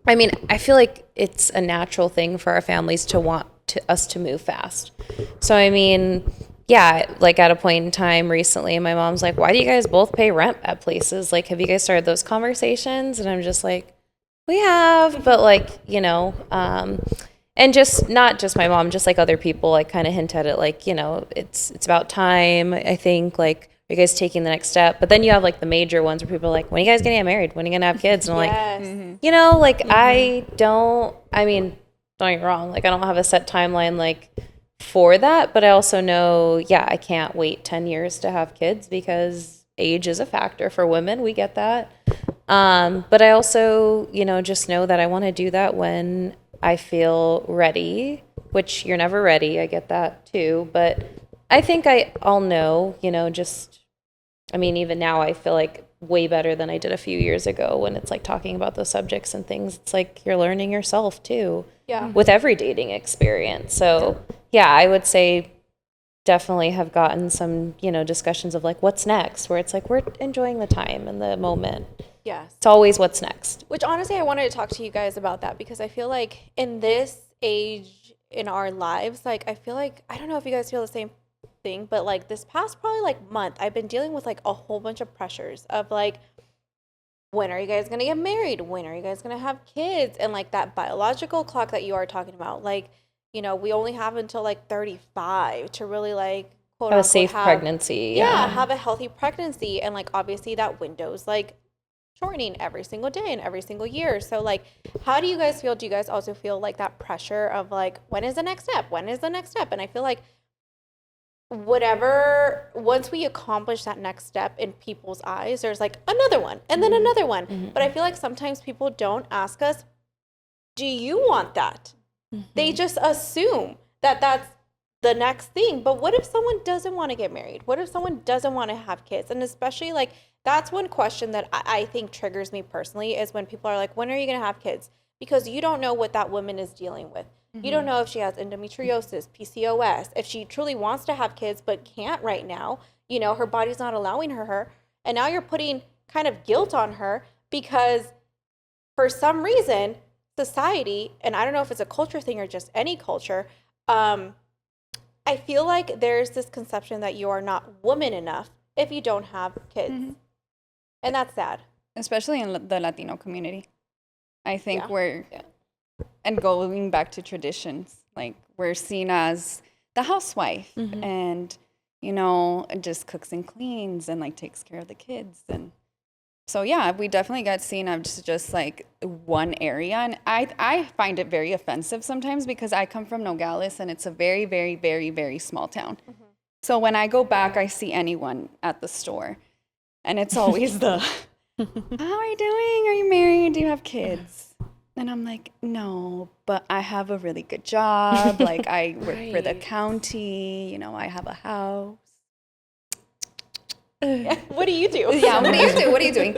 D: I mean, I feel like it's a natural thing for our families to want us to move fast. So I mean, yeah, like at a point in time recently, my mom's like, "Why do you guys both pay rent at places? Like, have you guys started those conversations?" And I'm just like, "We have," but like, you know, and just not just my mom, just like other people, like kind of hint at it, like, you know, it's about time. I think like, are you guys taking the next step? But then you have like the major ones where people are like, "When are you guys gonna get married? When are you gonna have kids?" And I'm like, you know, like I mean, don't get me wrong, like I don't have a set timeline like for that, but I also know, yeah, I can't wait 10 years to have kids because age is a factor for women. We get that. But I also, you know, just know that I want to do that when I feel ready, which you're never ready. I get that too. But I think I'll know, you know, just, I mean, even now I feel like way better than I did a few years ago when it's like talking about those subjects and things. It's like you're learning yourself too. Yeah. With every dating experience. So yeah, I would say definitely have gotten some, you know, discussions of like, what's next? Where it's like, we're enjoying the time and the moment.
A: Yes.
D: It's always what's next.
A: Which honestly, I wanted to talk to you guys about that because I feel like in this age in our lives, like I feel like, I don't know if you guys feel the same thing, but like this past probably like month, I've been dealing with like a whole bunch of pressures of like, when are you guys going to get married? When are you guys going to have kids? And like that biological clock that you are talking about, like, you know, we only have until like 35 to really like quote
D: have
A: unquote
D: a safe pregnancy.
A: Yeah, have a healthy pregnancy. And like obviously that window's like shortening every single day and every single year. So like, how do you guys feel? Do you guys also feel like that pressure of like, when is the next step? When is the next step? And I feel like once we accomplish that next step in people's eyes, there's like another one and then another one. But I feel like sometimes people don't ask us, do you want that? They just assume that that's the next thing. But what if someone doesn't want to get married? What if someone doesn't want to have kids? And especially like, that's one question that I think triggers me personally is when people are like, when are you going to have kids? Because you don't know what that woman is dealing with. You don't know if she has endometriosis, PCOS, if she truly wants to have kids but can't right now, you know, her body's not allowing her. And now you're putting kind of guilt on her because for some reason, society, and I don't know if it's a culture thing or just any culture, I feel like there's this conception that you are not woman enough if you don't have kids. And that's sad.
B: Especially in the Latino community. I think and going back to traditions, like we're seen as the housewife and, you know, just cooks and cleans and like takes care of the kids. And so, yeah, we definitely get seen as just like one area. And I find it very offensive sometimes because I come from Nogales and it's a very, very, very, very small town. So when I go back, I see anyone at the store and it's always how are you doing? Are you married? Do you have kids? And I'm like, no, but I have a really good job. Like I work for the county, you know, I have a house.
A: What do you do?
B: Yeah, what do you do? What are you doing?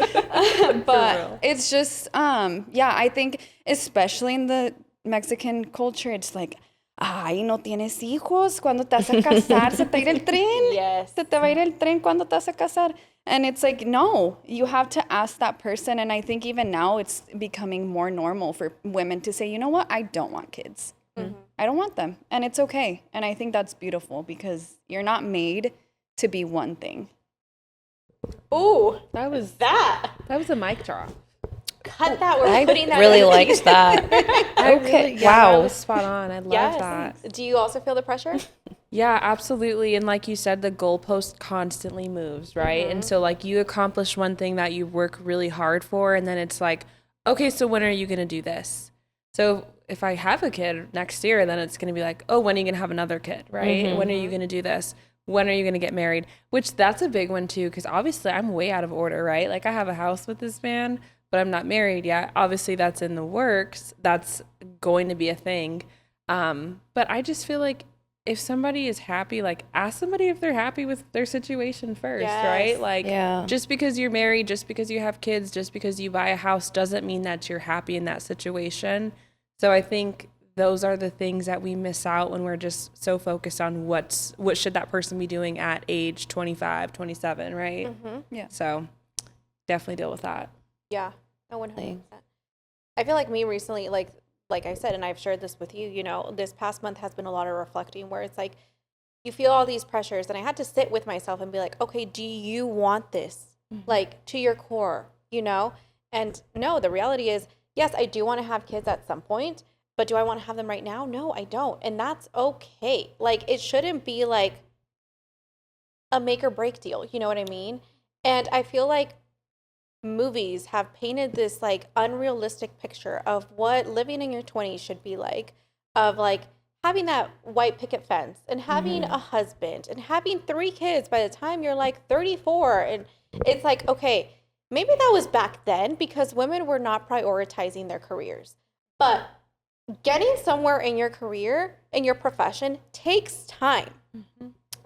B: But it's just, I think especially in the Mexican culture, it's like, ay, no tienes hijos, ¿cuándo te vas a casar? ¿Se te va a ir el tren?
A: Yes.
B: ¿Se te va a ir el tren? ¿Cuándo te vas a casar? And it's like, no, you have to ask that person. And I think even now it's becoming more normal for women to say, you know what? I don't want kids. I don't want them. And it's okay. And I think that's beautiful because you're not made to be one thing.
A: Ooh,
C: That was
A: that.
C: a mic drop.
A: Cut that. We're
D: I
A: putting that
D: really
A: in.
D: liked that. Okay.
C: That
D: Wow.
C: was spot on. I love
A: Yes.
C: that.
A: Do you also feel the pressure?
C: Yeah, absolutely. And like you said, the goalpost constantly moves, right? And so like you accomplish one thing that you work really hard for, and then it's like, okay, so when are you going to do this? So if I have a kid next year, then it's going to be like, oh, when are you going to have another kid, right? When are you going to do this? When are you going to get married? Which that's a big one too, because obviously I'm way out of order, right? Like I have a house with this man, but I'm not married yet. Obviously that's in the works. That's going to be a thing. But I just feel like if somebody is happy, like ask somebody if they're happy with their situation first,
A: Yes.
C: right? Like
D: Yeah.
C: just because you're married, just because you have kids, just because you buy a house doesn't mean that you're happy in that situation. So I think those are the things that we miss out when we're just so focused on what should that person be doing at age 25, 27, right?
B: Yeah.
C: So definitely deal with that.
A: Yeah. No, 100%. I feel like me recently, like I said, and I've shared this with you, you know, this past month has been a lot of reflecting where it's like you feel all these pressures, and I had to sit with myself and be like, okay, do you want this? Like to your core, you know? And no, the reality is, yes, I do want to have kids at some point, but do I want to have them right now? No, I don't. And that's okay. Like it shouldn't be like a make or break deal, you know what I mean? And I feel like movies have painted this like unrealistic picture of what living in your 20s should be like, of like having that white picket fence and having a husband and having 3 kids by the time you're like 34. And it's like, okay, maybe that was back then because women were not prioritizing their careers, but getting somewhere in your career, in your profession, takes time.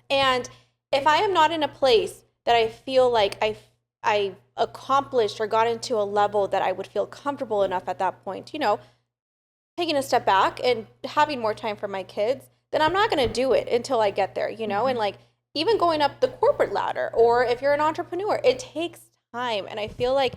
A: And if I am not in a place that I feel like I accomplished or got into a level that I would feel comfortable enough at that point, you know, taking a step back and having more time for my kids, then I'm not going to do it until I get there, you know? And like even going up the corporate ladder, or if you're an entrepreneur, it takes time. And I feel like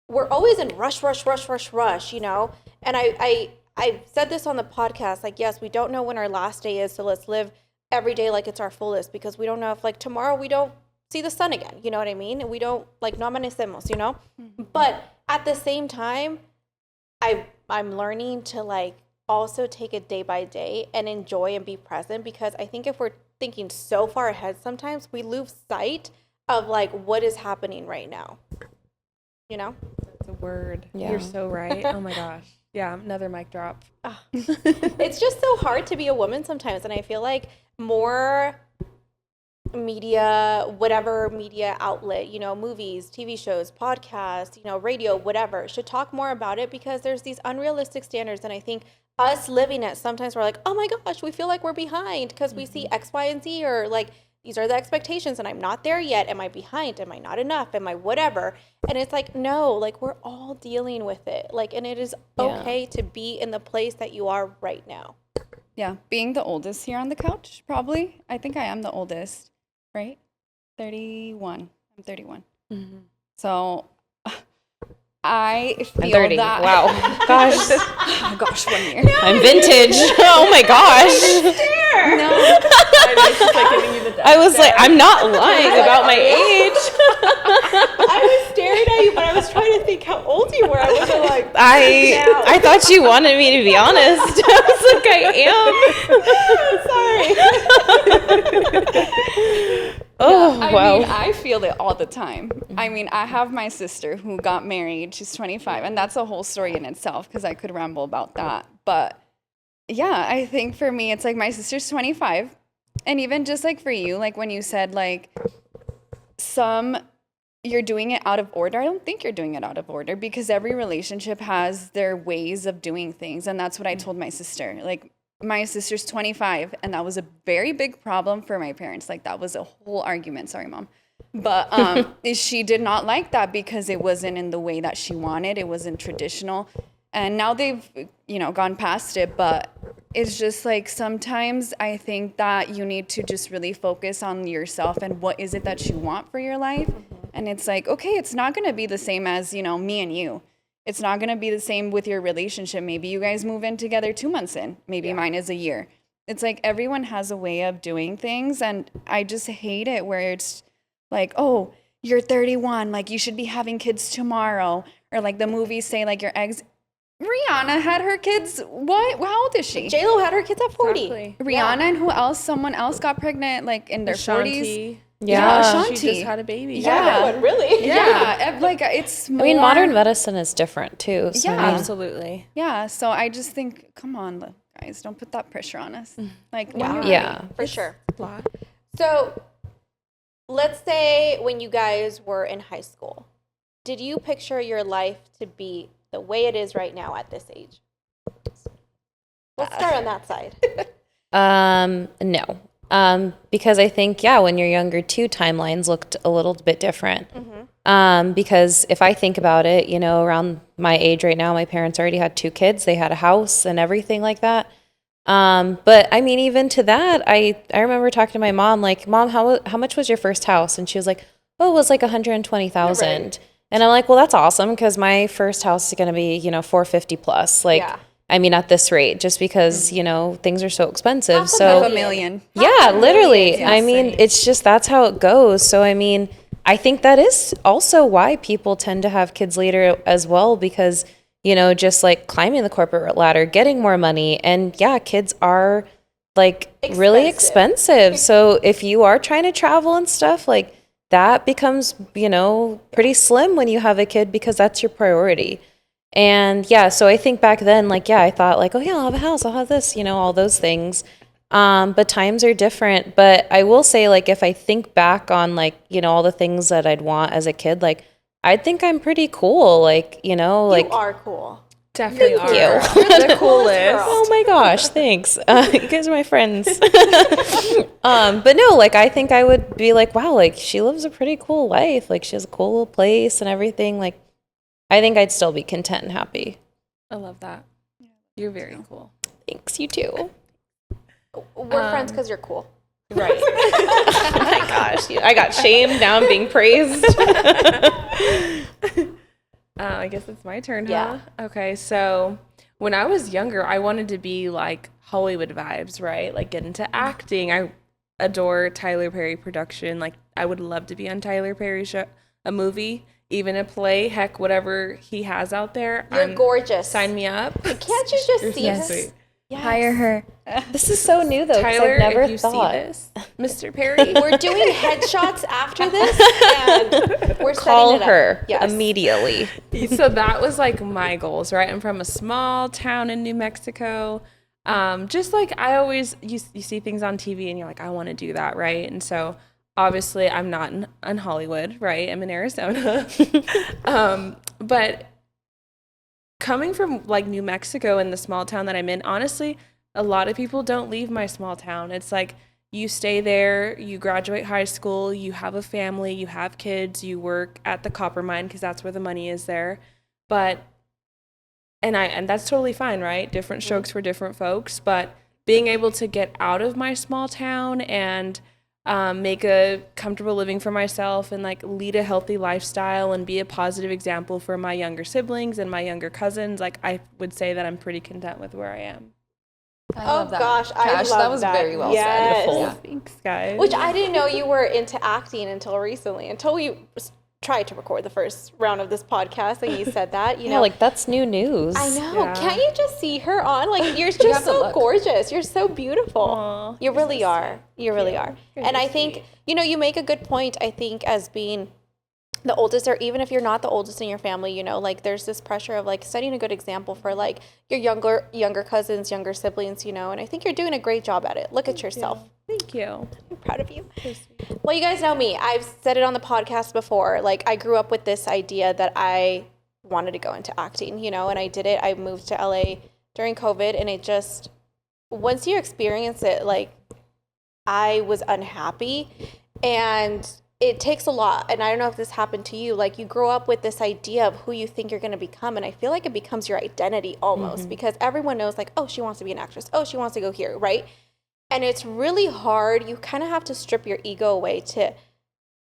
A: we're always in rush, you know? And I said this on the podcast, like, yes, we don't know when our last day is, so let's live every day like it's our fullest, because we don't know if like tomorrow we don't see the sun again, you know what I mean? And we don't like no amanecemos, you know? But at the same time, I'm learning to like also take it day by day and enjoy and be present, because I think if we're thinking so far ahead, sometimes we lose sight of like what is happening right now, you know?
C: That's a word.
D: Yeah.
C: You're so right. Oh my gosh. Yeah, another mic drop.
A: It's just so hard to be a woman sometimes. And I feel like more media, whatever media outlet, you know, movies, TV shows, podcasts, you know, radio, whatever, should talk more about it, because there's these unrealistic standards. And I think us living it, sometimes we're like, oh my gosh, we feel like we're behind because we see X, Y, and Z, or like, these are the expectations and I'm not there yet. Am I behind? Am I not enough? Am I whatever? And it's like, no, like we're all dealing with it. Like, and it is okay to be in the place that you are right now.
B: Yeah, being the oldest here on the couch, probably. I think I am the oldest, right? 31. I'm 31. So I feel
D: I'm 30.
B: that.
D: Wow. Gosh.
B: Oh gosh, 1 year.
D: I'm vintage. Oh my gosh.
B: No,
D: I was like, I'm not lying about my age.
A: I was staring at you, but I was trying to think how old you were. I wasn't like,
D: I thought you wanted me to be honest. I was like, I am.
A: sorry.
D: Oh,
B: I
D: wow.
B: mean, I feel it all the time. I mean, I have my sister who got married. She's 25, and that's a whole story in itself, because I could ramble about that. But yeah, I think for me, it's like my sister's 25. And even just like for you, like when you said like you're doing it out of order. I don't think you're doing it out of order, because every relationship has their ways of doing things. And that's what I told my sister. Like, my sister's 25, and that was a very big problem for my parents. Like, that was a whole argument. Sorry, Mom. But she did not like that because it wasn't in the way that she wanted. It wasn't traditional. And now they've, you know, gone past it. But it's just like sometimes I think that you need to just really focus on yourself and what is it that you want for your life. And it's like, okay, it's not going to be the same as, you know, me and you. It's not going to be the same with your relationship. Maybe you guys move in together 2 months in. Maybe mine is a year. It's like everyone has a way of doing things. And I just hate it where it's like, oh, you're 31, like you should be having kids tomorrow. Or like the movies say, like your eggs. Rihanna had her kids, what? How old is she?
A: J-Lo had her kids at 40.
C: Exactly.
B: Rihanna and who else? Someone else got pregnant like in their 40s.
C: Ashanti.
B: Yeah, Ashanti.
C: She just had a baby.
B: Yeah.
A: Really?
B: Yeah, like it's more.
D: I mean, modern medicine is different too. So
B: Yeah.
D: I mean,
C: Absolutely.
B: Yeah, so I just think, come on, guys, don't put that pressure on us. Like, when you're
D: yeah.
B: ready.
A: For sure.
C: A lot.
A: So let's say when you guys were in high school, did you picture your life to be the way it is right now at this age? Let's start on that side.
D: No. Because I think, yeah, when you're younger too, timelines looked a little bit different. Because if I think about it, you know, around my age right now, my parents already had 2 kids. They had a house and everything like that. But I mean, even to that, I remember talking to my mom, like, Mom, how much was your first house? And she was like, oh, it was like 120,000.
A: Right.
D: And I'm like, well, that's awesome because my first house is going to be, you know, 450 plus. Like,
A: Yeah.
D: I mean, at this rate, just because, you know, things are so expensive.
A: Half a
D: So
B: Half a million.
D: yeah, literally.
A: million,
D: I mean, it's just that's how it goes. So, I mean, I think that is also why people tend to have kids later as well, because, you know, just like climbing the corporate ladder, getting more money. And yeah, kids are like really expensive. So, if you are trying to travel and stuff, like that becomes, you know, pretty slim when you have a kid because that's your priority. And yeah, so I think back then, like, yeah, I thought like, oh yeah, I'll have a house, I'll have this, you know, all those things. But times are different. But I will say, like, if I think back on like, you know, all the things that I'd want as a kid, like, I think I'm pretty cool. Like, you know, like,
A: You are cool.
C: Definitely
D: Thank
C: are.
D: you.
C: You're the coolest.
D: oh my gosh, thanks. You guys are my friends. But no, like, I think I would be like, wow, like, she lives a pretty cool life. Like, she has a cool little place and everything. Like, I think I'd still be content and happy.
C: I love that. You're very cool.
D: Thanks, you too.
A: We're friends because you're cool.
D: Right. oh my gosh. I got shamed. Now I'm being praised.
C: I guess it's my turn,
A: Yeah.
C: huh? Okay, so when I was younger, I wanted to be like Hollywood vibes, right? Like get into acting. I adore Tyler Perry production. Like I would love to be on Tyler Perry's show, a movie, even a play, heck, whatever he has out there.
A: You're gorgeous.
C: Sign me up.
A: Can't you just
C: You're
A: see
C: so
A: this?
C: sweet.
A: Yes.
B: Hire her.
D: This is so new, though, 'cause
C: Tyler,
D: I've never
C: if you
D: thought.
C: see this, Mr. Perry,
A: We're doing headshots after this, and we're
D: Call
A: setting it
D: her
A: up. Yes.
D: immediately.
C: so that was like my goals, right? I'm from a small town in New Mexico. Just like I always, you see things on TV and you're like, I want to do that, right? And so obviously I'm not in Hollywood, right? I'm in Arizona. But coming from like New Mexico and the small town that I'm in, honestly, a lot of people don't leave my small town. It's like you stay there, you graduate high school, you have a family, you have kids, you work at the copper mine because that's where the money is there. But and that's totally fine, right? Different strokes for different folks, but being able to get out of my small town and make a comfortable living for myself and like lead a healthy lifestyle and be a positive example for my younger siblings and my younger cousins, like I would say that I'm pretty content with where I am.
B: I
A: Oh
B: love that.
A: gosh, I
B: Cash,
A: love
B: that was very well said.
A: Yes.
B: Yeah.
C: Thanks, guys.
A: Which I didn't know you were into acting until recently, until we tried to record the first round of this podcast and you said that, you
D: Yeah,
A: know.
D: like, that's new news.
A: I know.
C: Yeah.
A: Can't you just see her on? Like, you're
B: have
A: just
B: the
A: so
B: look.
A: gorgeous. You're so beautiful.
C: Aw,
A: You really are. You really are.
C: You're
A: And
C: so
A: I think,
C: sweet.
A: you know, you make a good point, I think, as being the oldest, or even if you're not the oldest in your family, you know, like there's this pressure of like setting a good example for like your younger cousins, younger siblings, you know, and I think you're doing a great job at it. Look at yourself.
C: Thank you.
A: I'm proud of you. Well, you guys know me. I've said it on the podcast before. Like, I grew up with this idea that I wanted to go into acting, you know, and I did it. I moved to LA during COVID, and it just, once you experience it, like, I was unhappy, and it takes a lot. And I don't know if this happened to you. Like, you grow up with this idea of who you think you're going to become, and I feel like it becomes your identity almost, because everyone knows, like, oh, she wants to be an actress. Oh, she wants to go here, right? And it's really hard. You kind of have to strip your ego away to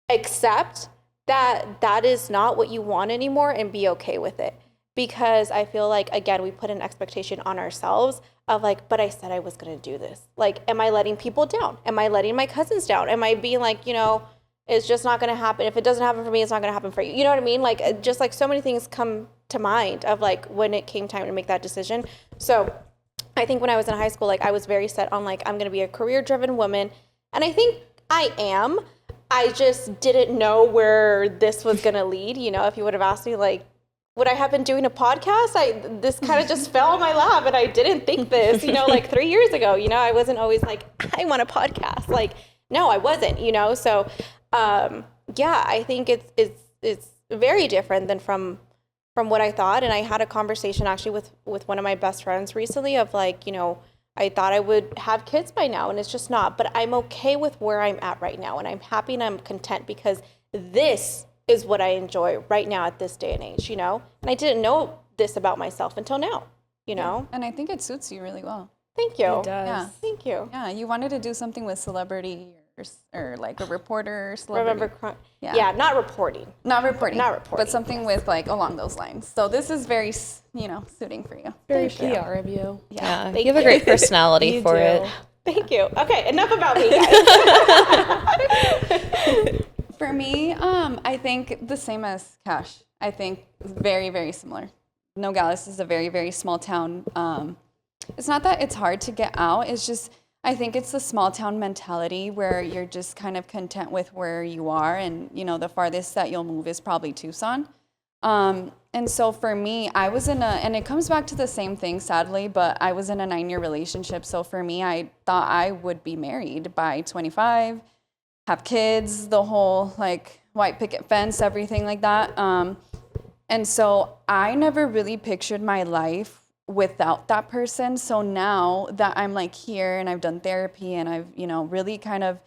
A: accept that that is not what you want anymore and be okay with it. Because I feel like, again, we put an expectation on ourselves of like, but I said I was going to do this. Like, am I letting people down? Am I letting my cousins down? Am I being like, you know, it's just not going to happen. If it doesn't happen for me, it's not going to happen for you. You know what I mean? Like, just like so many things come to mind of like when it came time to make that decision. So I think when I was in high school, like I was very set on like, I'm going to be a career-driven woman. And I think I am. I just didn't know where this was going to lead. You know, if you would have asked me like, would I have been doing a podcast? This kind of just fell on my lap, and I didn't think this, you know, like 3 years ago, you know, I wasn't always like, I want a podcast. Like, no, I wasn't, you know? So, yeah, I think it's very different than from what I thought. And I had a conversation actually with one of my best friends recently of like, you know, I thought I would have kids by now, and it's just not, but I'm okay with where I'm at right now. And I'm happy and I'm content because this is what I enjoy right now at this day and age, you know? And I didn't know this about myself until now, you know?
B: And I think it suits you really well.
A: Thank you.
C: It does.
B: Yeah.
A: Thank you.
B: Yeah, you wanted to do something with celebrity or like a reporter, celebrity.
A: Remember, yeah, not reporting.
B: Not reporting.
A: Not reporting,
B: But something with like along those lines. So this is very, you know, suiting for you.
C: Very PR of you.
D: Yeah,
A: Thank
D: you have a
A: you.
D: great personality
C: You
D: for
C: do.
D: it.
A: Thank you. Okay, enough about me, guys.
B: For me, I think the same as Cash. I think very, very similar. Nogales is a very, very small town. It's not that it's hard to get out. It's just, I think it's the small town mentality where you're just kind of content with where you are. And, you know, the farthest that you'll move is probably Tucson. And so for me, I was and it comes back to the same thing, sadly, but I was in a 9-year relationship. So for me, I thought I would be married by 25, have kids, the whole like white picket fence, everything like that. And so I never really pictured my life without that person. So now that I'm like here and I've done therapy and I've, you know, really kind of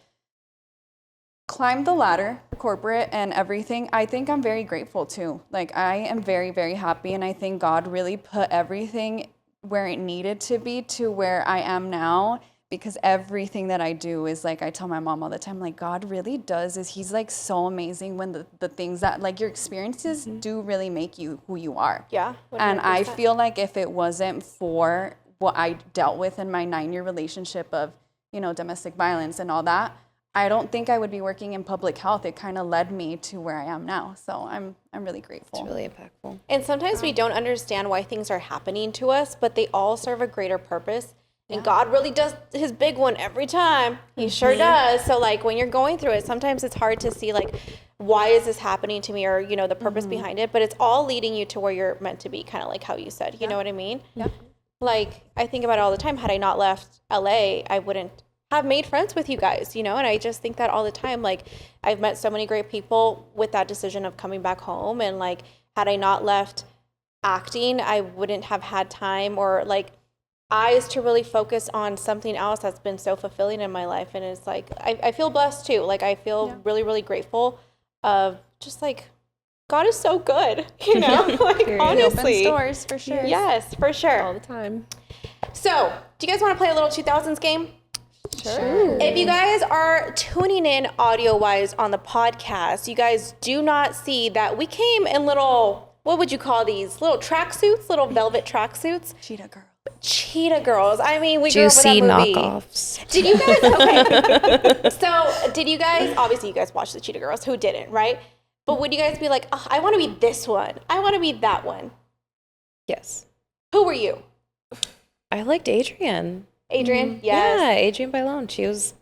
B: climbed the ladder, corporate and everything, I think I'm very grateful too. Like I am very, very happy. And I think God really put everything where it needed to be to where I am now, because everything that I do is like, I tell my mom all the time, like God really does is he's like so amazing when the things that like your experiences do really make you who you are.
A: Yeah.
B: And I
A: 100%.
B: feel like if it wasn't for what I dealt with in my 9-year relationship of, you know, domestic violence and all that, I don't think I would be working in public health. It kind of led me to where I am now. So I'm really grateful.
D: It's really impactful.
A: And sometimes we don't understand why things are happening to us, but they all serve a greater purpose. And God really does his big one every time. He sure does. So like when you're going through it, sometimes it's hard to see like, why is this happening to me, or, you know, the purpose behind it, but it's all leading you to where you're meant to be, kind of like how you said, you know what I mean?
B: Yeah.
A: Like I think about it all the time. Had I not left LA, I wouldn't have made friends with you guys, you know? And I just think that all the time. Like I've met so many great people with that decision of coming back home. And like, had I not left acting, I wouldn't have had time or like eyes to really focus on something else that's been so fulfilling in my life. And it's like, I feel blessed too. Like I feel really, really grateful of just like, God is so good, you know, like honestly.
B: Opens doors for sure.
A: Yes, for sure.
C: All the time.
A: So do you guys want to play a little 2000s game?
C: Sure.
A: If you guys are tuning in audio-wise on the podcast, you guys do not see that we came in little, what would you call these? Little tracksuits, little velvet tracksuits.
B: Cheetah girl.
A: Cheetah Girls. I mean, we grew up with that
D: Juicy
A: movie.
D: knockoffs.
A: Did you guys? Okay. So, did you guys? Obviously, you guys watched the Cheetah Girls. Who didn't, right? But would you guys be like, oh, I want to be this one. I want to be that one.
D: Yes.
A: Who were you?
D: I liked Adrienne.
A: Adrienne? Yes.
D: Yeah, Adrienne Bailon. She was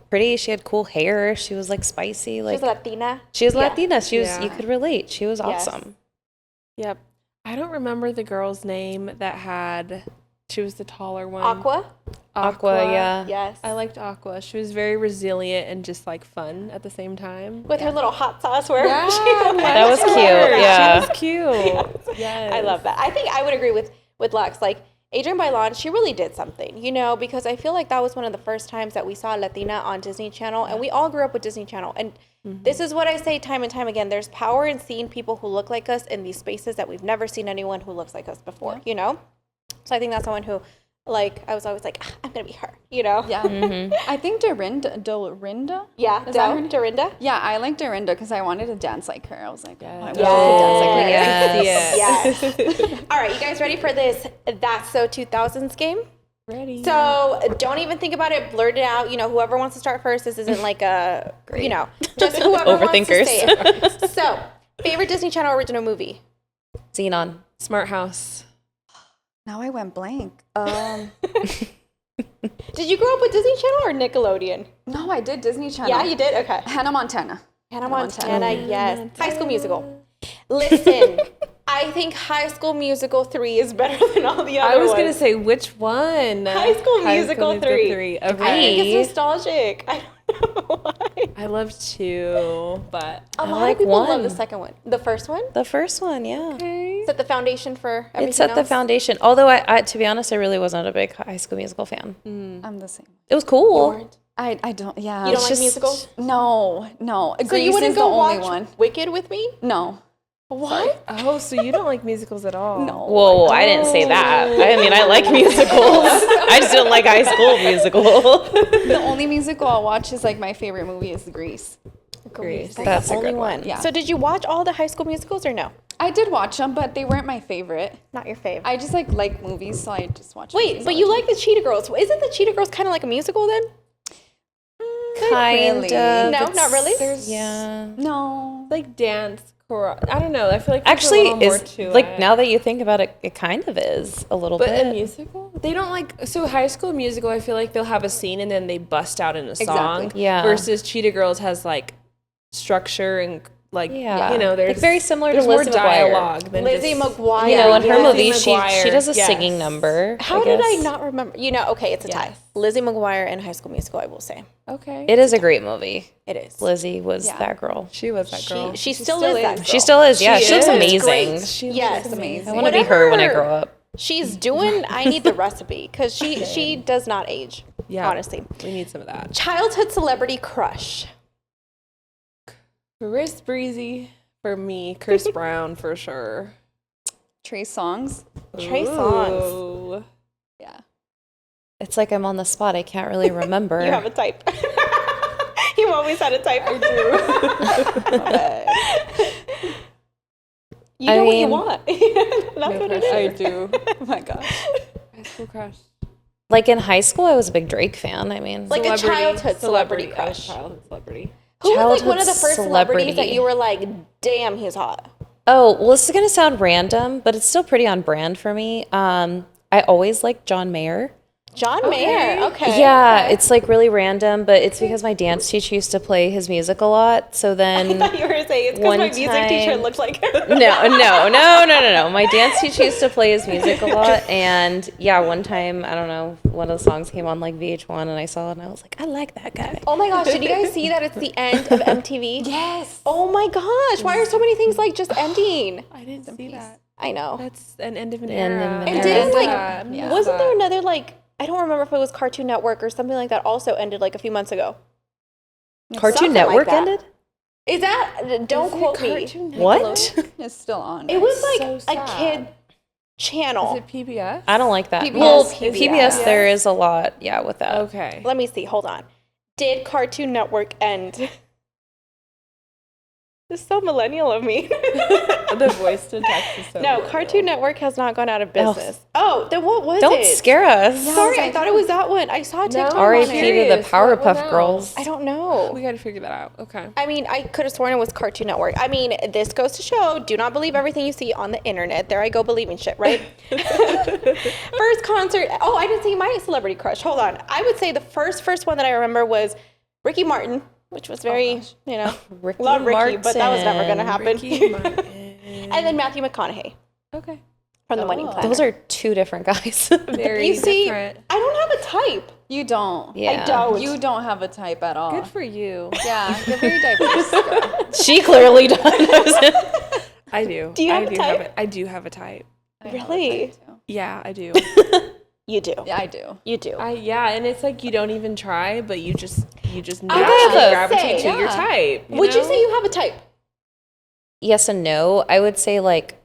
D: pretty. She had cool hair. She was like spicy.
A: She
D: Like
A: was Latina.
D: she was
A: Yeah.
D: Latina. She was.
C: Yeah.
D: You could relate. She was
A: Yes.
D: awesome.
C: Yep. I don't remember the girl's name that had. She was the taller one.
A: Aqua.
D: Aqua, yeah.
A: Yes.
C: I liked Aqua. She was very resilient and just like fun at the same time.
A: With her little hot sauce where
C: Yeah,
D: That was cute. Yeah.
C: She was cute. Yes.
A: I love that. I think I would agree with Lex. Like Adrienne Bailon, she really did something, you know, because I feel like that was one of the first times that we saw a Latina on Disney Channel, and we all grew up with Disney Channel. And this is what I say time and time again. There's power in seeing people who look like us in these spaces that we've never seen anyone who looks like us before, you know? So I think that's someone who, like, I was always like, I'm going to be her, you know?
B: Yeah. I think Dorinda?
A: Yeah.
B: Is that her?
A: Dorinda?
B: Yeah, I like Dorinda because I wanted to dance like her. I was like, oh, I wish
A: Yes.
B: I could dance like her.
D: Yes.
A: Yes. All right, you guys ready for this That's So 2000s game?
C: Ready.
A: So don't even think about it. Blurt it out. You know, whoever wants to start first. This isn't like a, you know, just whoever wants to say it. So, favorite Disney Channel original movie?
D: Xenon.
C: Smart House.
B: Now I went blank.
A: Did you grow up with Disney Channel or Nickelodeon?
B: No, I did Disney Channel.
A: Yeah, you did? Okay.
B: Hannah Montana.
A: Hannah Montana, yes. High School Musical. Listen, I think High School Musical 3 is better than all the other
C: I was
A: ones.
C: going to say, which one?
A: High School Musical 3.
C: Okay.
A: I think it's nostalgic. I don't know why.
C: I love 2, but
A: A lot
D: like
A: of people love the
D: 1.
A: second one. The first one?
D: The first one, yeah.
A: Set the foundation for everything
D: It set the
A: else.
D: foundation. Although, I to be honest, I really wasn't a big High School Musical fan.
B: I'm the same.
D: It was cool.
A: weren't?
B: I don't, yeah.
A: You don't
D: It's
A: like
D: just-
A: musicals?
B: No.
A: So
B: Grease
A: you wouldn't
B: is the
A: go
B: only
A: watch
B: one.
A: Wicked with me?
B: No.
A: What?
C: oh, so you don't like musicals at all?
B: No.
D: Whoa, I didn't say that. I mean, I like musicals. I just don't like High School Musical.
B: The only musical I'll watch is like my favorite movie is Grease.
C: Grease.
D: That's
A: the
D: a
A: only
D: good
A: one.
B: Yeah.
A: So did you watch all the High School Musicals or no?
B: I did watch them, but they weren't my favorite.
A: Not your fave.
B: I just like movies, so I just watch
A: Wait,
B: movies
A: but
B: all
A: you
B: the
A: like the Cheetah Girls. Isn't the Cheetah Girls kind of like a musical then?
D: Kind
B: really.
D: of.
A: No, not really?
D: Yeah.
B: time. No.
C: Like dance, I don't know. I feel like there's
D: Actually,
C: a little more
D: is
C: to
D: like
C: it.
D: now that you think about it, it kind of is a little
C: But
D: bit.
C: a musical? They don't like, so High School Musical, I feel like they'll have a scene and then they bust out in a song.
B: Exactly.
D: Yeah.
C: Versus Cheetah Girls has like structure and like,
D: Yeah.
C: you know, there's
D: Like, very similar to
C: there's more
D: Lizzie McGuire.
C: dialogue than
A: Lizzie
C: just,
A: McGuire.
D: You know, in her
C: Yeah.
D: movies,
C: Lizzie
D: she does a
C: McGuire,
D: singing
C: yes.
D: number.
A: How did I
D: guess.
A: not remember? You know, okay, it's a tie.
C: Yes.
A: Lizzie McGuire and High School Musical, I will say.
C: Okay.
D: It is a great movie.
A: It is.
D: Lizzie was
B: Yeah.
D: that girl.
C: She was that girl.
A: She still is that girl.
D: She still is. Yeah, she looks
C: is.
D: amazing.
C: She
A: Yes.
C: looks amazing.
D: I want to be her when I grow up.
A: She's doing, I need the recipe because she does not age.
C: Yeah.
A: Honestly.
C: We need some of that.
A: Childhood celebrity crush.
C: Chris Breezy for me. Chris Brown for sure.
B: Trey Songz.
A: Trey Songz.
C: Ooh.
B: Yeah.
D: It's like I'm on the spot. I can't really remember.
A: You have a type. You've always had a type. I do. You know what you
D: mean-
A: want. That's what it is.
C: I do.
B: Oh my gosh.
C: High School Crush.
D: Like in high school, I was a big Drake fan. I mean,
A: Like a childhood celebrity
C: Oh,
A: crush.
C: childhood celebrity.
A: Who was like one
D: childhood
A: of the first celebrities that
D: celebrity.
A: you were like, damn, he's hot?
D: oh, well, this is gonna sound random, but it's still pretty on brand for me. I always liked John Mayer.
A: John Mayer. Okay.
D: Yeah, it's like really random, but it's because my dance teacher used to play his music a lot. So
A: I
D: then,
A: thought you were going to say it's because
D: One
A: my music teacher
D: time-
A: looks like
D: no. My dance teacher used to play his music a lot, and yeah, one time I don't know, one of the songs came on like VH1, and I saw it, and I was like, I like that guy.
A: Oh my gosh, did you guys see that it's the end of MTV?
B: Yes.
A: Oh my gosh, why are so many things like just ending?
C: I didn't see that.
A: I know.
C: That's an end of an
D: End of
C: era.
D: an
A: And
D: era.
A: didn't like,
C: Yeah.
A: wasn't there another like, I don't remember if it was Cartoon Network or something like that also ended like a few months ago.
D: Cartoon
A: Something like
D: Network
A: that.
D: ended?
A: Is that, don't quote me.
D: What?
B: It's still on.
A: It was
C: So
A: like a
C: sad.
A: kid channel.
C: Is it PBS?
D: I don't like that.
B: PBS.
D: Well,
B: PBS.
D: PBS, there is a lot, yeah, with that.
C: Okay.
A: Let me see, hold on. Did Cartoon Network end? This is so millennial of me.
C: The voice to text is so
A: No,
C: good.
A: Cartoon Network has not gone out of business. Oh, then what was
D: Don't
A: it?
D: scare us.
A: Sorry, I thought it was that one. I saw a TikTok on
D: R.I.P.
A: it.
D: to the
C: Curious, what
D: Powerpuff
C: else?
D: Girls.
A: I don't know.
C: We got to figure that out. Okay.
A: I mean, I could have sworn it was Cartoon Network. I mean, this goes to show, do not believe everything you see on the internet. There I go believing shit, right? First concert. Oh, I didn't see my celebrity crush. Hold on. I would say the first one that I remember was Ricky Martin, which was very, you know,
D: Ricky
A: love Ricky, but that was never going to happen.
C: Ricky Martin.
A: And then Matthew McConaughey
C: Okay.
A: from The Wedding Planner.
D: Those are two different guys.
C: Very
A: You see,
C: different.
A: I don't have a type.
B: You don't.
D: Yeah.
A: I don't.
B: You don't have a type at all.
C: Good for you.
B: Yeah, you're very diverse. girl.
D: She clearly does.
C: I do.
A: Do you have a type?
C: I do have a type.
B: I have a
A: Really?
B: type, too.
C: Yeah, I do.
A: You do.
B: Yeah, I do.
A: You do.
C: And it's like you don't even try, but you just naturally
A: gotta
C: gravitate
A: say,
C: to your
B: yeah.
C: type.
A: Would you
C: know?
A: say you have a type?
D: Yes and no. I would say like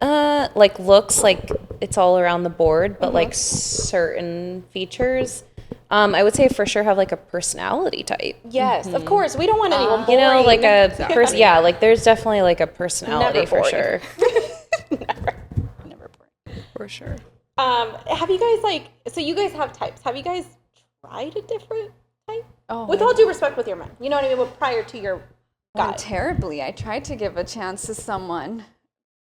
D: looks, like it's all around the board, but like certain features. I would say for sure have like a personality type.
A: Yes, of course. We don't want anyone boring.
D: You know, like a
C: Exactly.
D: person. Yeah, like there's definitely like a personality
A: Never
D: for
A: boring.
D: sure.
B: Never boring.
C: For sure.
A: Have you guys like? So you guys have types. Have you guys tried a different type?
B: Oh,
A: With all due respect, with your men, you know what I mean. But prior to your guy,
B: terribly. I tried to give a chance to someone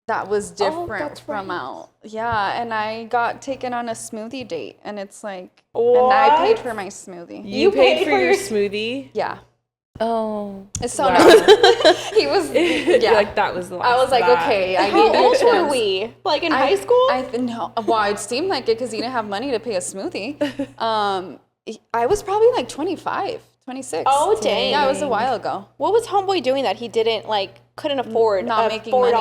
B: that was different
A: that's
B: from
A: right.
B: out. Yeah, and I got taken on a smoothie date, and it's like, and I paid for my smoothie.
C: You paid for your smoothie?
B: Yeah.
D: Oh.
B: It's so
C: Wow.
B: nice. He was, yeah.
C: Like that was the last
B: I was like,
C: of that.
B: okay, I
A: how
B: gave you a
A: old were
B: chance.
A: we? Like in high school?
B: No, well, it seemed like it because he didn't have money to pay a smoothie. I was probably like 25, 26.
A: Oh, dang.
B: Yeah, it was a while ago.
A: What was homeboy doing that he didn't like? Couldn't afford
B: Not
A: a
B: making
A: $4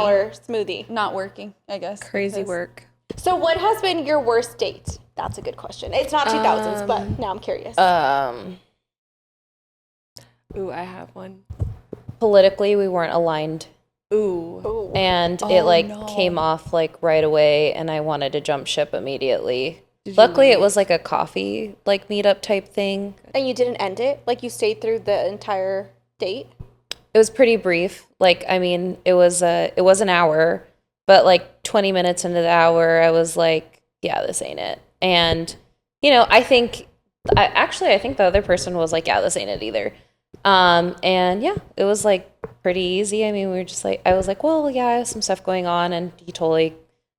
A: smoothie.
B: Not working, I guess.
C: Crazy
B: because-
C: work.
A: So what has been your worst date? That's a good question. It's not 2000s, but now I'm curious.
C: Ooh, I have one.
D: Politically, we weren't aligned.
C: Ooh.
A: Ooh.
D: And it came off like right away, and I wanted to jump ship immediately.
C: Did you
D: Luckily, it
C: leave?
D: was like a coffee like meetup type thing.
A: And you didn't end it? Like you stayed through the entire date?
D: It was pretty brief. Like, I mean, it was an hour, but like 20 minutes into the hour, I was like, yeah, this ain't it. And I think the other person was like, yeah, this ain't it either. And yeah, it was like pretty easy. I mean, we were just like, I was like, well, yeah, I have some stuff going on, and he totally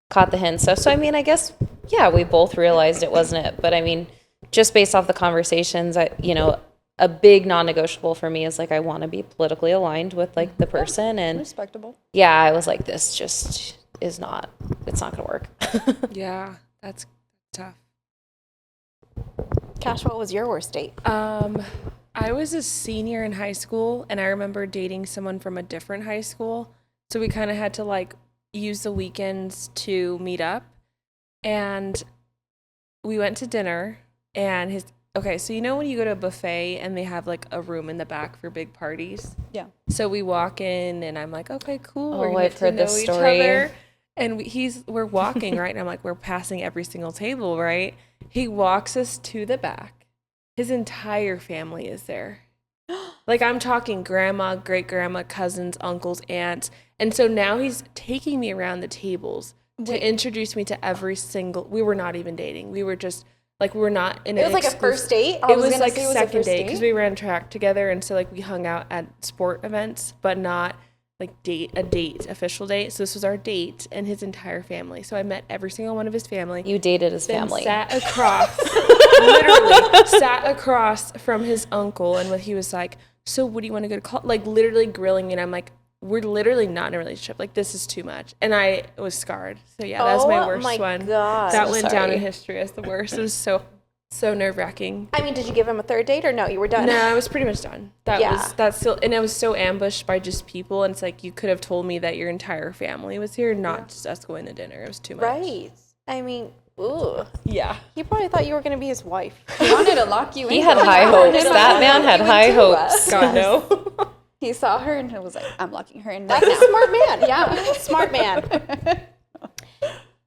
D: caught the hint. So I mean, I guess, yeah, we both realized it wasn't it. But I mean, just based off the conversations, a big non-negotiable for me is like, I want to be politically aligned with like the person. And
B: Respectable.
D: yeah, I was like, this just it's not going to work.
C: Yeah, that's tough.
A: Cash, what was your worst date?
C: I was a senior in high school, and I remember dating someone from a different high school. So we kind of had to like use the weekends to meet up. And we went to dinner, and so when you go to a buffet and they have like a room in the back for big parties?
B: Yeah.
C: So we walk in, and I'm like, okay, cool. We're
D: Oh,
C: gonna
D: I've
C: get to
D: heard
C: know
D: this
C: each
D: story.
C: other. And we're walking, right? And I'm like, we're passing every single table, right? He walks us to the back. His entire family is there. Like, I'm talking grandma, great grandma, cousins, uncles, aunts. And so now he's taking me around the tables to introduce me to every single. We were not even dating. We were just like, we were not in
A: It
C: an
A: was like a first date?
C: It was
B: gonna
C: like
B: say
C: a
B: it was a
C: second
B: first
C: date
B: date?
C: because we ran track together. And so like we hung out at sport events, but not like official date. So this was our date and his entire family. So I met every single one of his family.
D: You dated his
C: Then
D: family.
C: sat across, literally sat across from his uncle, and he was like, so what do you want to go to college? Like literally grilling me, and I'm like, we're literally not in a relationship. Like, this is too much. And I was scarred. So yeah, that was my worst one.
A: God.
C: That
D: So
C: went down
D: sorry.
C: in history as the worst. It was so nerve-wracking.
A: I mean, did you give him a third date or no? You were done?
C: No, I was pretty much done.
A: Yeah.
C: That's still, and I was so ambushed by just people, and it's like, you could have told me that your entire family was here, not just us going to dinner. It was too much.
A: Right. I mean, ooh.
C: Yeah.
A: He probably thought you were going to be his wife.
B: He wanted to lock you in.
D: He had high hopes. That man had high hopes.
C: God, no.
B: He saw her and he was like, I'm locking her in right
A: That's
B: now.
A: a smart man.
B: Yeah.
A: Smart man.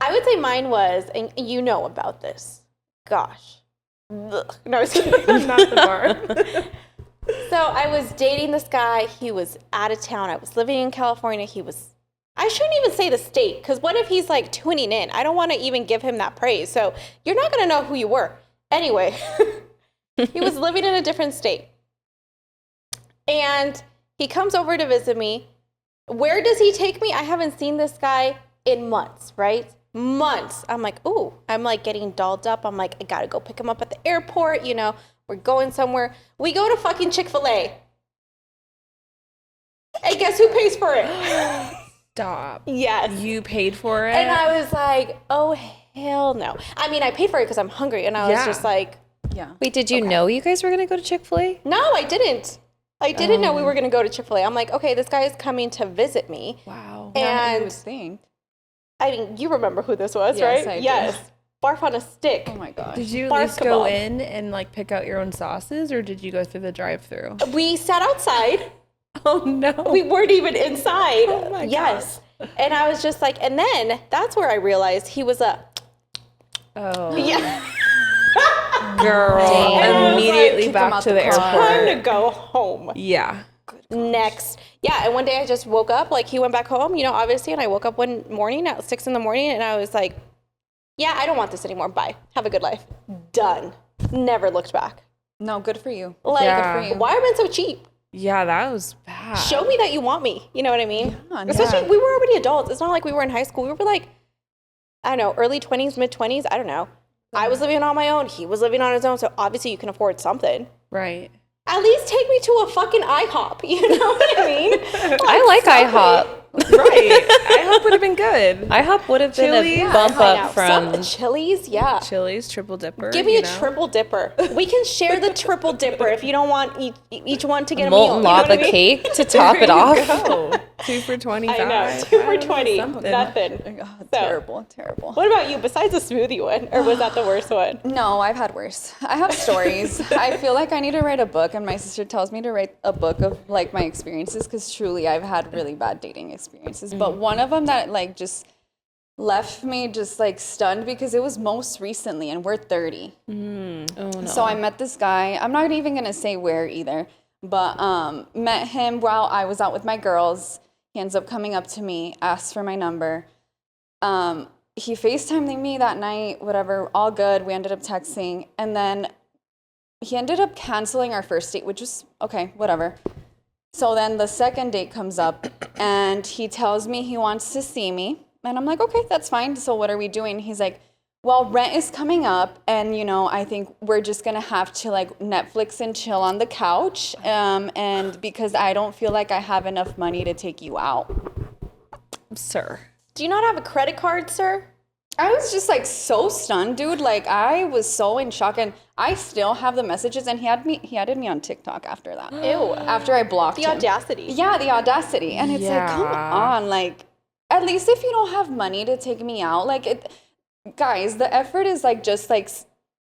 A: I would say mine was, and you know about this. Gosh. Ugh. No, I was kidding.
C: Not the bar.
A: So I was dating this guy. He was out of town. I was living in California. I shouldn't even say the state, because what if he's like tuning in? I don't want to even give him that praise. So you're not going to know who you were. Anyway, he was living in a different state. And he comes over to visit me. Where does he take me? I haven't seen this guy in months, right? Months. I'm like, ooh, I'm like getting dolled up. I'm like, I got to go pick him up at the airport. We're going somewhere. We go to fucking Chick-fil-A. And guess who pays for it?
C: Stop.
A: Yes.
C: You paid for it?
A: And I was like, oh, hell no. I mean, I paid for it because I'm hungry. And I was
C: Yeah.
A: just like,
B: Yeah.
D: Wait, did you know you guys were going to go to Chick-fil-A?
A: no, I didn't. I didn't know we were going to go to Chick-fil-A. I'm like, okay, this guy is coming to visit me.
C: Wow.
B: You
A: And
B: would think.
A: I mean, you remember who this was,
B: Yes,
A: right?
B: I do.
A: Yes. Barf on a stick.
B: Oh my God.
C: Did you at
A: Barf
C: least go
A: kebab.
C: in and like pick out your own sauces, or did you go through the drive-through?
A: We sat outside.
C: Oh no.
A: We weren't even inside.
C: Oh my
A: yes. And I was just like, and then that's where I realized he was a,
C: Oh.
A: yeah.
C: Girl.
A: And I was like,
C: Immediately
B: kick him
C: back
B: out
C: to
B: the
C: the
B: car.
A: Time
C: airport.
A: to go home.
C: Yeah.
A: Next. Yeah, and one day I just woke up, like he went back home, obviously, and I woke up one morning at 6 a.m. and I was like, yeah, I don't want this anymore. Bye. Have a good life. Done. Never looked back.
B: No, good for you.
A: Like,
C: Yeah.
B: Good for you.
A: why are men so cheap?
C: Yeah, that was bad.
A: Show me that you want me. You know what I mean?
B: Yeah,
A: Especially,
B: yeah.
A: we were already adults. It's not like we were in high school. We were like, I don't know, early 20s, mid 20s. I don't know. I was living on my own. He was living on his own. So obviously you can afford something.
C: Right.
A: At least take me to a fucking IHOP. You know what I mean?
D: I like IHOP.
C: Right. I hope would have been good.
D: IHOP would have been
C: Chili's?
D: a bump
A: I know.
D: up from.
A: Some Chili's, yeah.
C: Chili's, triple dipper.
A: Give me
C: you
A: a
C: know?
A: triple dipper. We can share the triple dipper if you don't want each one to get a
D: molten
A: meal. You know what
D: lava
A: I mean?
D: cake to top it
C: There you
D: off.
C: go. 2 for 25.
A: I know. 2 for
C: I don't know,
A: 20.
C: something.
A: Nothing.
B: Oh,
A: So-
B: terrible, terrible.
A: What about you? Besides the smoothie one, or was that the worst one?
B: No, I've had worse. I have stories. I feel like I need to write a book, and my sister tells me to write a book of like my experiences because truly I've had really bad dating experiences. But one of them that like just left me just like stunned because it was most recently, and we're 30.
D: Oh no.
B: So I met this guy. I'm not even gonna say where either, but met him while I was out with my girls. He ends up coming up to me, asked for my number. He FaceTimed me that night, whatever, all good. We ended up texting. And then he ended up canceling our first date, which was okay, whatever. So then the second date comes up and he tells me he wants to see me. And I'm like, okay, that's fine. So what are we doing? He's like, well, rent is coming up. And, you know, I think we're just going to have to like Netflix and chill on the couch. And because I don't feel like I have enough money to take you out.
C: Sir.
A: Do you not have a credit card, sir?
B: I was just like so stunned, dude. Like I was so in shock, and I still have the messages. And he added me on TikTok after that.
A: Ew.
B: After I blocked
A: The
B: him.
A: audacity.
B: Yeah, the audacity. And it's like, come
C: Yeah.
B: on, like at least if you don't have money to take me out, like it, guys, the effort is like just like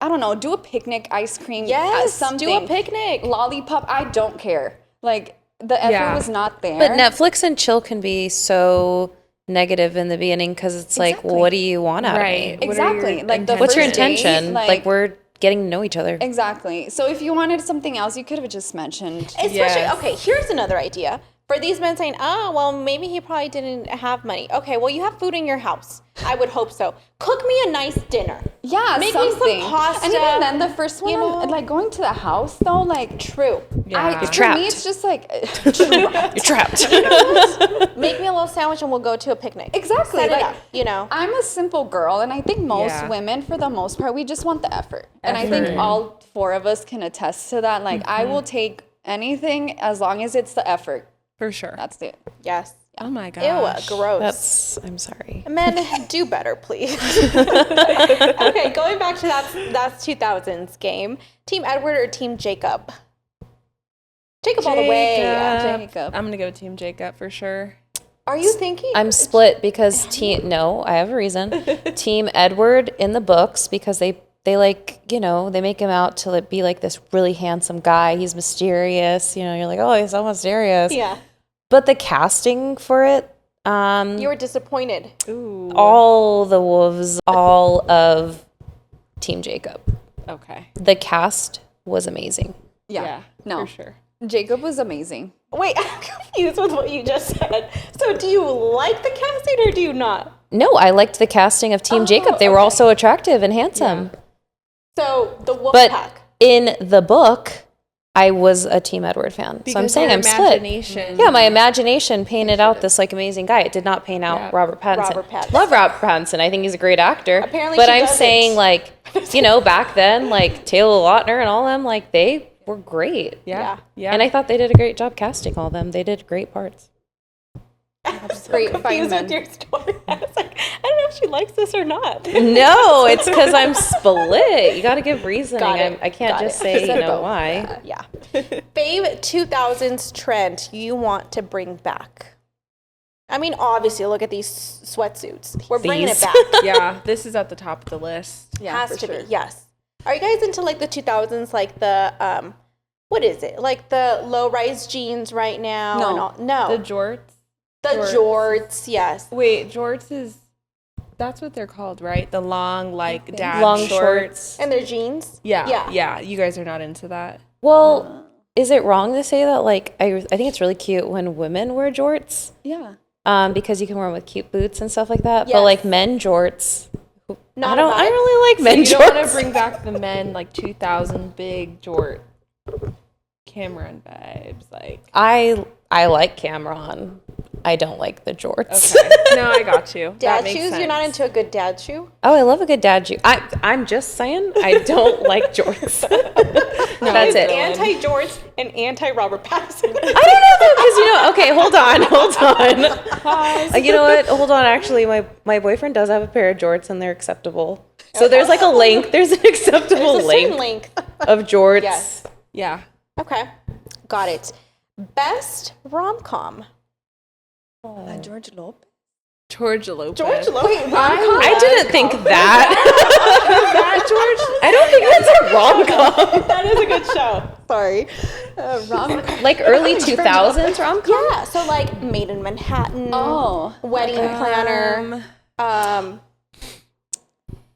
B: I don't know, do a picnic, ice cream,
A: Yes,
B: something,
A: do a picnic.
B: lollipop. I don't care. Like the effort
C: Yeah.
B: was not there.
D: But Netflix and chill can be so negative in the beginning because it's like,
B: Exactly.
D: well, what do you want out
C: Right.
D: of me?
C: What are your
B: Exactly. Like the
D: What's your
B: first date,
D: intention? Like, we're getting to know each other.
B: Exactly. So if you wanted something else, you could have just mentioned.
A: Especially,
C: Yes.
A: okay, here's another idea. For these men saying, oh, well, maybe he probably didn't have money. Okay, well, you have food in your house. I would hope so. Cook me a nice dinner.
B: Yeah,
A: Make me some
B: something.
A: pasta,
B: And even then, the first one,
A: you know?
B: like going to the house though, like
A: True.
C: Yeah.
B: for
D: trapped.
B: me, it's just like
D: You're trapped.
A: Make me a little sandwich and we'll go to a picnic.
B: Exactly,
A: Set it
B: like-
A: up, you know.
B: I'm a simple girl, and I think most
C: Yeah.
B: women, for the most part, we just want the effort. And I
C: Effort.
B: think all 4 of us can attest to that. Like, I will take anything as long as it's the effort.
C: For sure.
B: That's it.
A: Yes.
C: Oh my gosh.
A: Ew, gross.
D: I'm sorry.
A: Men, do better, please. Okay, going back to that's 2000s game. Team Edward or Team Jacob? Jacob all the way.
B: Jacob.
C: I'm gonna go Team Jacob for sure.
A: Are you thinking?
D: I'm split because no, I have a reason. Team Edward in the books because they like, you know, they make him out to like, be like this really handsome guy. He's mysterious. You know, you're like, oh, he's so mysterious.
A: Yeah.
D: But the casting for it,
A: You were disappointed.
C: Ooh.
D: all the wolves, all of Team Jacob.
C: Okay.
D: The cast was amazing.
B: Yeah. No.
C: For sure.
B: Jacob was amazing.
A: Wait, I'm confused with what you just said. So do you like the casting or do you not?
D: No, I liked the casting of Team Jacob. They were all so attractive and handsome.
A: So the wolf
D: But
A: pack.
D: in the book, I was a Team Edward fan. So I'm
C: Because
D: saying
C: your
D: I'm split.
C: imagination.
D: Yeah, my imagination painted out this like amazing guy. It did not paint out
C: Yeah.
D: Robert Pattinson.
A: Robert Pattinson.
D: Love Robert Pattinson. I think he's a great actor.
A: Apparently
D: but
A: she
D: I'm
A: doesn't.
D: saying like, you know, back then, like Taylor Lautner and all them, like they were great.
C: Yeah. Yeah.
D: And I thought they did a great job casting all of them. They did great parts.
B: Great
A: Confused
B: fireman.
A: with your story. I was like, I don't know if she likes this or not.
D: No, it's because I'm split. You got to give reasoning.
A: Got it.
D: I can't
A: Got
D: just
A: it.
D: say,
B: Said
D: you know,
B: both.
D: why.
A: Yeah. Fave 2000s trend you want to bring back? I mean, obviously, look at these sweatsuits. We're bringing it
D: These.
A: back.
C: Yeah. This is at the top of the list.
B: Yeah,
A: Has
B: for
A: to
B: sure.
A: be, yes. Are you guys into like the 2000s, like the what is it? Like the low-rise jeans right now?
B: No.
A: and all? No.
C: The jorts.
A: The
C: jorts.
A: jorts, yes.
C: Wait, jorts is. That's what they're called, right? The long, like dad
D: Long
C: shorts.
A: And their jeans.
C: Yeah.
A: Yeah.
C: Yeah. You guys are not into that.
D: Well, is it wrong to say that? Like, I think it's really cute when women wear jorts
B: Yeah.
D: because you can wear them with cute boots and stuff like that.
A: Yes.
D: But like men jorts,
A: Not
D: I
A: a vibe?
D: don't really like
C: So
D: men
C: you don't want
D: jorts.
C: to bring back the men like 2000 big jort Cameron vibes. Like,
D: I like Cameron. I don't like the jorts.
C: okay. No, I got you. That
A: Dad
C: makes
A: shoes?
C: sense.
A: You're not into a good dad shoe?
D: Oh, I love a good dad shoe. I'm just saying I don't like jorts. That's it.
A: Anti-Jorts and anti-Robert Pattinson.
D: I don't know though, because okay, hold on. You know what? Hold on. Actually, my boyfriend does have a pair of jorts, and they're acceptable. So there's like a length. There's an acceptable
A: There's a certain
D: length
A: length.
D: of jorts.
A: Yes.
C: Yeah.
A: Okay. Got it. Best rom-com.
B: George Lopez.
C: George Lopez.
A: George Lopez.
D: I didn't think that.
C: That George.
D: I don't think that's a rom-com.
A: That is a good show. Sorry.
B: Rom-com.
D: Like early 2000s rom-com.
A: Yeah. So like Made in Manhattan.
B: Oh.
A: Wedding Planner.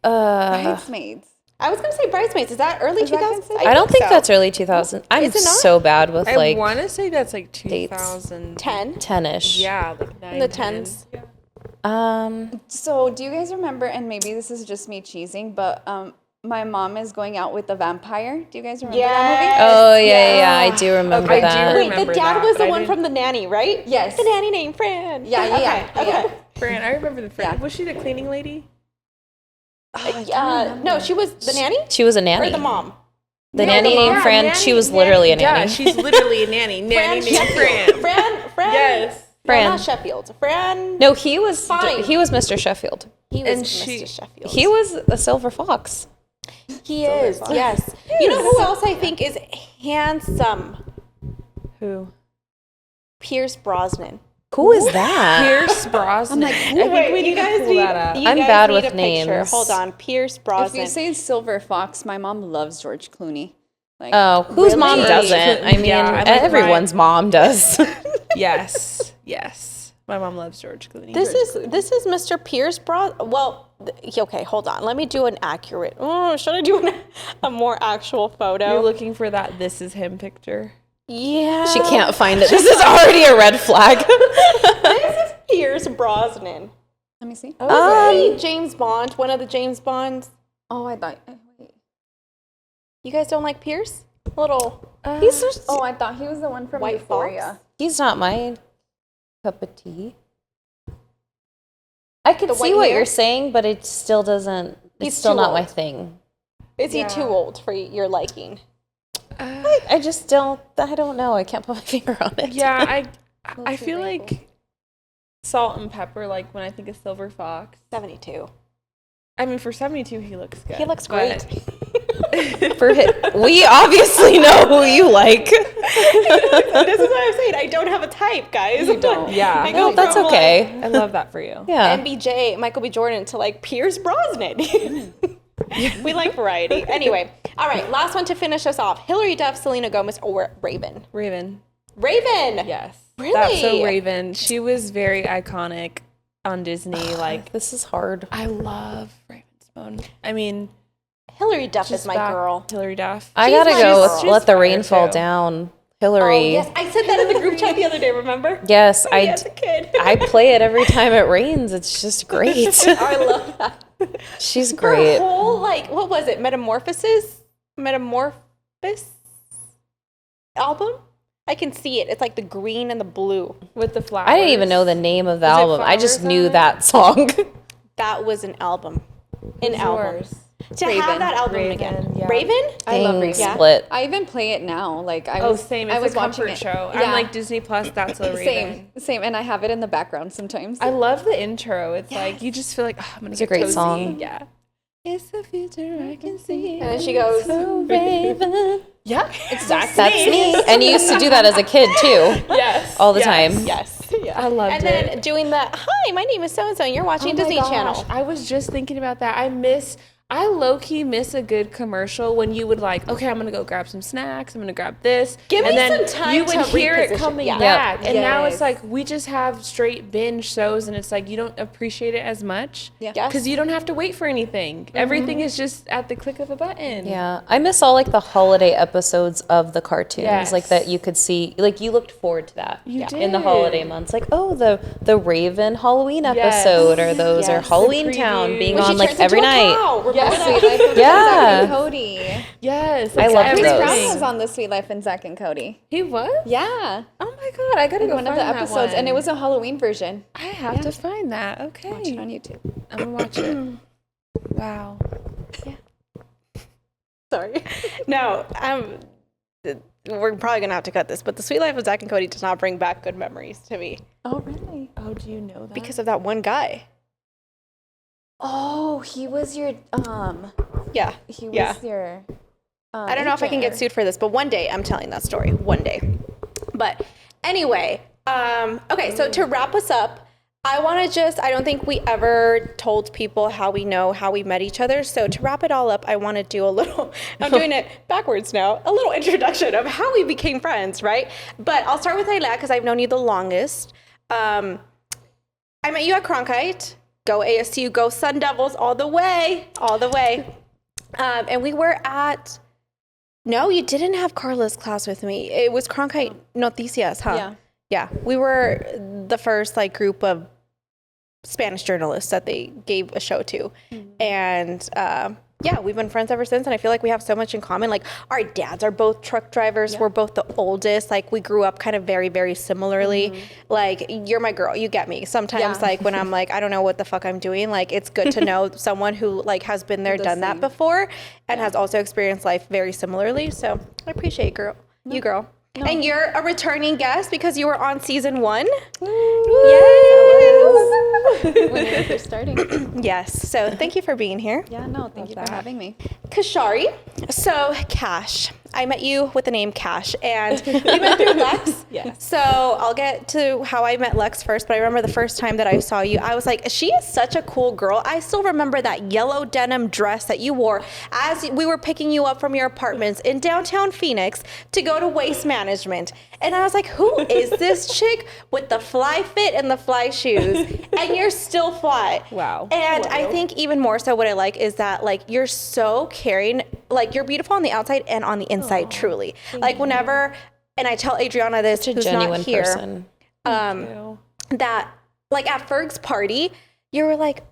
B: Bridesmaids.
A: I was gonna say Bridesmaids. Is that early
B: Is that
A: 2000s?
B: considered?
D: I don't think
A: so.
D: that's early 2000s. I'm
A: Is it not?
D: so bad with
C: I
D: like
C: want to say that's like
D: dates.
C: 2010.
A: 10.
C: Yeah, like 9,
A: In the
C: 10.
A: 10s.
B: So do you guys remember, and maybe this is just me cheesing, but my mom is going out with the vampire. Do you guys remember that
D: Oh yeah, I do remember
C: Okay, I do
D: that.
A: Wait, the
C: remember
A: dad
C: that,
A: was
C: but
A: the
C: I
A: one
C: didn't-
A: from The Nanny, right?
B: Yes.
A: The nanny named Fran.
B: Yeah, yeah,
A: Okay.
B: yeah.
A: Okay.
C: Fran, I remember the Fran.
B: Yeah.
C: Was she the cleaning lady?
A: No, she was the nanny
D: She was a nanny.
A: or the mom.
D: The
A: No,
D: nanny
A: the
D: named
A: mom.
D: Fran. She was literally a nanny.
C: Yeah, she's literally a nanny. Nanny named Fran.
A: Fran.
C: Yes.
A: Fran.
D: Fran.
A: Not Sheffield. Fran.
D: No, he was
A: Fine.
D: Mr. Sheffield.
A: He was
C: And
A: Mr. Sheffield.
D: He was a silver fox.
A: He is. Yes. You know who else I think is handsome?
C: Who?
A: Pierce Brosnan.
D: Who is that?
C: Pierce Brosnan. I think we need to pull that up.
D: I'm
A: guys
D: bad
A: need
D: with
A: a picture.
D: names.
A: Hold on. Pierce
B: If
A: Brosnan.
B: you say Silver Fox, my mom loves George Clooney. Like,
D: Oh, whose mom
A: Really?
D: doesn't? I mean,
C: Yeah, I'm like,
D: everyone's mom does.
C: Yes. Yes. My mom loves George Clooney.
A: This is Mr. Pierce Brosnan. Well, okay, hold on. Let me do an accurate. Oh, should I do a more actual photo?
C: You're looking for that "this is him" picture.
A: Yeah.
D: She can't find it. This is already a red flag.
A: This is Pierce Brosnan.
B: let me see.
A: Oh, James Bond, one of the James Bonds.
B: Oh, I thought. Wait.
A: You guys don't like Pierce? Little.
D: he's just,
B: Oh, I thought he was the one from
A: White
B: Euphoria.
A: Fox?
D: he's not my cup of tea. I could
A: The
D: see
A: white
D: what
A: hair?
D: you're saying, but it still doesn't. It's
A: He's
D: still
A: too
D: not my
A: old.
D: thing.
A: Is he too old for your liking?
D: I just don't. I don't know. I can't put my finger on it.
C: Yeah, I feel like salt and pepper. Like when I think of Silver Fox.
A: 72.
C: I mean, for 72, he looks good.
A: He looks
C: but-
A: great.
D: We obviously know who you like.
A: This is what I'm saying. I don't have a type, guys.
B: You don't.
C: Yeah.
A: I
D: No,
A: go
D: that's
A: from,
D: okay.
C: I love that for you.
D: Yeah.
A: MBJ, Michael B. Jordan, to like Pierce Brosnan. We like variety. Anyway, all right, last one to finish us off. Hillary Duff, Selena Gomez, or Raven?
C: Raven.
A: Raven!
C: Yes.
A: Really?
C: That's so Raven. She was very iconic on Disney. Like,
D: This is hard.
C: I love Raven-Symoné. I mean,
A: Hillary Duff is
C: just
A: my
C: back-
A: girl.
C: Hillary Duff.
D: I
A: She's
D: gotta
A: my
D: go
A: girl.
D: with Let the Rain
C: She's
D: Fall
C: fire, too.
D: Down.
A: Oh,
D: Hillary.
A: yes. I said that in the group chat the other day, remember?
D: Yes,
A: Me as a kid.
D: I play it every time it rains. It's just great.
A: I love that.
D: She's
A: Her
D: great.
A: whole, like, what was it? Metamorphosis album? I can see it. It's like the green and the blue.
C: With the flowers.
D: I didn't even know the name of the
C: it
D: album. I just
C: Flowers
D: knew
C: on it?
D: that song.
A: That was an album. An
C: Who's
A: album.
C: yours?
A: To have
B: Raven.
A: that album
C: Raven,
A: again.
C: yeah.
A: Raven?
B: I love
D: Dang,
B: Raven.
A: Yeah.
D: Split.
B: I even play it now. Like I
C: Oh,
B: was,
C: same.
B: I
C: It's
B: was
C: a comfort
B: watching it.
C: show.
B: Yeah.
C: I'm like Disney Plus. That's a Raven.
B: Same, and I have it in the background sometimes.
C: I love the intro. It's like you just feel like I'm gonna
D: It's a
C: get
D: great
C: cozy.
D: song.
C: Yeah. It's the future I can see.
A: And then she goes,
D: Raven.
C: Yeah,
D: That's me. And you used to do that as a kid too,
C: yes,
D: all the
C: yes.
D: time.
A: yes. Yeah.
C: I loved
A: and
C: it.
A: then doing the, hi, my name is so-and-so, and you're watching
C: Oh my
A: Disney
C: gosh,
A: Channel.
C: I was just thinking about that. I low-key miss a good commercial when you would like, okay, I'm gonna go grab some snacks, I'm gonna grab this.
A: Give
C: and
A: me
C: then
A: some time
C: you would
A: to
C: hear it
A: reposition.
C: coming
A: Yeah.
C: back. And now it's
B: Yes.
C: like we just have straight binge shows and it's like you don't appreciate it as much.
B: Yeah.
A: Yes.
C: Because you don't have to wait for anything. Everything is just at the click of a button.
D: Yeah, I miss all like the holiday episodes of the cartoons, like that
C: Yes.
D: you could see, like you looked forward to that
C: You
D: in the
C: did.
D: holiday months, like the Raven Halloween
C: Yes.
D: episode, or those, or
C: Yes.
D: Halloween
C: The
D: Town being
C: previews.
A: When she
D: on like
A: turns into
D: every
A: a
D: night.
A: cow. Remember
B: Yeah,
A: that?
B: Sweet Life of
D: Yeah.
B: Zack and Cody.
C: Yes.
D: I love
B: Chris
D: those.
B: Brown was on the Sweet Life and Zack and Cody.
C: He was?
B: Yeah,
C: Oh my god, I gotta
B: in
C: go
B: one
C: find
B: of the
C: that
B: episodes, and it
C: one.
B: was a Halloween version.
C: I have to find that. Okay.
B: Watch it on YouTube.
C: I'm gonna watch it. Wow.
A: Sorry. No, we're probably gonna have to cut this, but the Sweet Life of Zack and Cody does not bring back good memories to me
B: Oh, really?
C: Oh, do you know that?
A: because of that one guy.
B: Oh, he was your
A: Yeah.
B: He was
A: Yeah.
B: your.
A: I don't know if I can get sued for this, but one day I'm telling that story. One day. But anyway, okay, so to wrap us up, I don't think we ever told people how we met each other. So to wrap it all up, I want to do I'm doing it backwards now, a little introduction of how we became friends, right? But I'll start with Ayla because I've known you the longest. I met you at Cronkite. Go ASU, go Sun Devils, all the way. And we were at... No, you didn't have Carla's class with me. It was Cronkite Noticias, huh?
B: Yeah.
A: Yeah, we were the first like group of Spanish journalists that they gave a show to. And yeah, we've been friends ever since. And I feel like we have so much in common. Like our dads are both truck drivers. Yeah. We're both the oldest. Like we grew up kind of very, very similarly. Like you're my girl, you get me. Sometimes like when I'm like, I don't know what the fuck I'm doing. Like it's good to know someone who like has been there, done that before and has also experienced life very similarly. So I appreciate you girl. No. And you're a returning guest because you were on season 1. Yes.
B: When you were first starting.
A: Yes. So thank you for being here.
B: Yeah, no, thank you for having me.
A: Kashari. So Cash. I met you with the name Cash, and we met through Lex.
B: Yes.
A: So I'll get to how I met Lex first, but I remember the first time that I saw you, I was like, she is such a cool girl. I still remember that yellow denim dress that you wore as we were picking you up from your apartments in downtown Phoenix to go to Waste Management. And I was like, who is this chick with the fly fit and the fly shoes? And you're still fly.
C: Wow.
A: And I think even more so what I like is that like you're so caring, like you're beautiful on the outside and on the inside, truly. Like whenever, and I tell Adriana this, who's
D: Genuine
A: not here,
D: person.
A: that like at Ferg's party, you were like,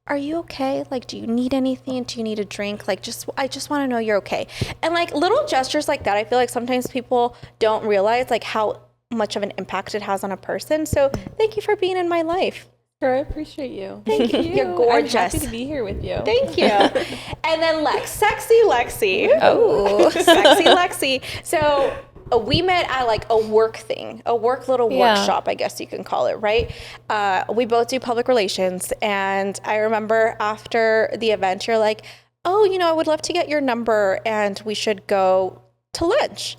A: are you okay? Like, do you need anything? Do you need a drink? Like, I just want to know you're okay. And like little gestures like that, I feel like sometimes people don't realize like how much of an impact it has on a person. So thank you for being in my life.
C: Sure, I appreciate you.
A: Thank you. You're gorgeous.
C: I'm happy to be here with you.
A: Thank you. And then Sexy Lexi.
D: Oh.
A: Sexy Lexi. So we met at like a work thing, a work little workshop, I guess you can call it, right? We both do public relations. And I remember after the event, you're like, oh, I would love to get your number and we should go to lunch.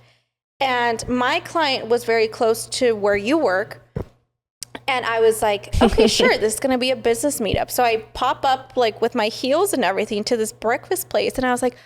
A: And my client was very close to where you work. And I was like, okay, sure, this is going to be a business meetup. So I pop up like with my heels and everything to this breakfast place. And I was like,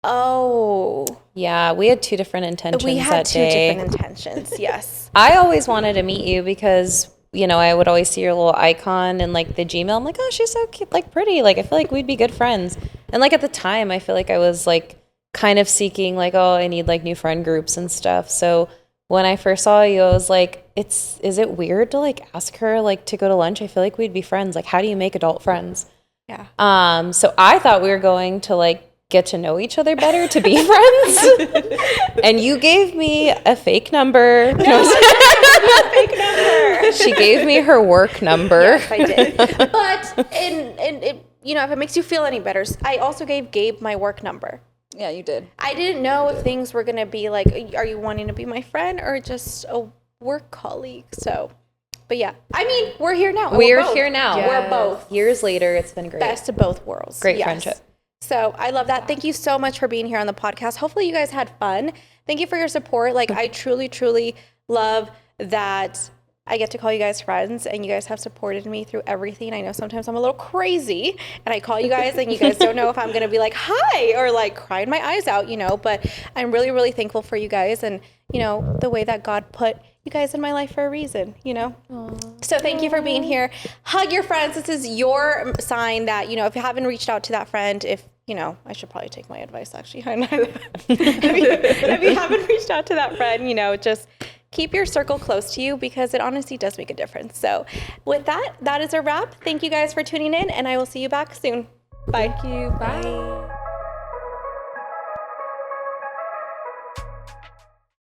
A: oh.
D: Yeah, we had 2 different intentions that day.
A: We had 2 different intentions, yes.
D: I always wanted to meet you because, I would always see your little icon and like the Gmail. I'm like, oh, she's so cute, like pretty. Like, I feel like we'd be good friends. And like at the time, I feel like I was like kind of seeking like, oh, I need like new friend groups and stuff. So when I first saw you, I was like, is it weird to like ask her like to go to lunch? I feel like we'd be friends. Like, how do you make adult friends?
A: Yeah.
D: So I thought we were going to like get to know each other better to be friends. And you gave me a fake number.
A: Fake number.
D: She gave me her work number.
A: Yes, I did. But if it makes you feel any better, I also gave Gabe my work number.
B: Yeah, you did.
A: I didn't know if things were going to be like, are you wanting to be my friend or just a work colleague? So, but yeah, I mean, we're here now.
D: We're here now.
A: Yes. We're both.
D: Years later, it's been great.
A: Best of both worlds.
D: Great friendship.
A: So I love that. Thank you so much for being here on the podcast. Hopefully you guys had fun. Thank you for your support. Like I truly, truly love that I get to call you guys friends, and you guys have supported me through everything. I know sometimes I'm a little crazy, and I call you guys, and you guys don't know if I'm going to be like, hi, or like crying my eyes out, but I'm really, really thankful for you guys, and, the way that God put you guys in my life for a reason, So thank you for being here. Hug your friends. This is your sign that, if you haven't reached out to that friend, I should probably take my advice, actually. If you haven't reached out to that friend, just keep your circle close to you, because it honestly does make a difference. So with that is a wrap. Thank you guys for tuning in, and I will see you back soon. Bye.
C: Thank you. Bye.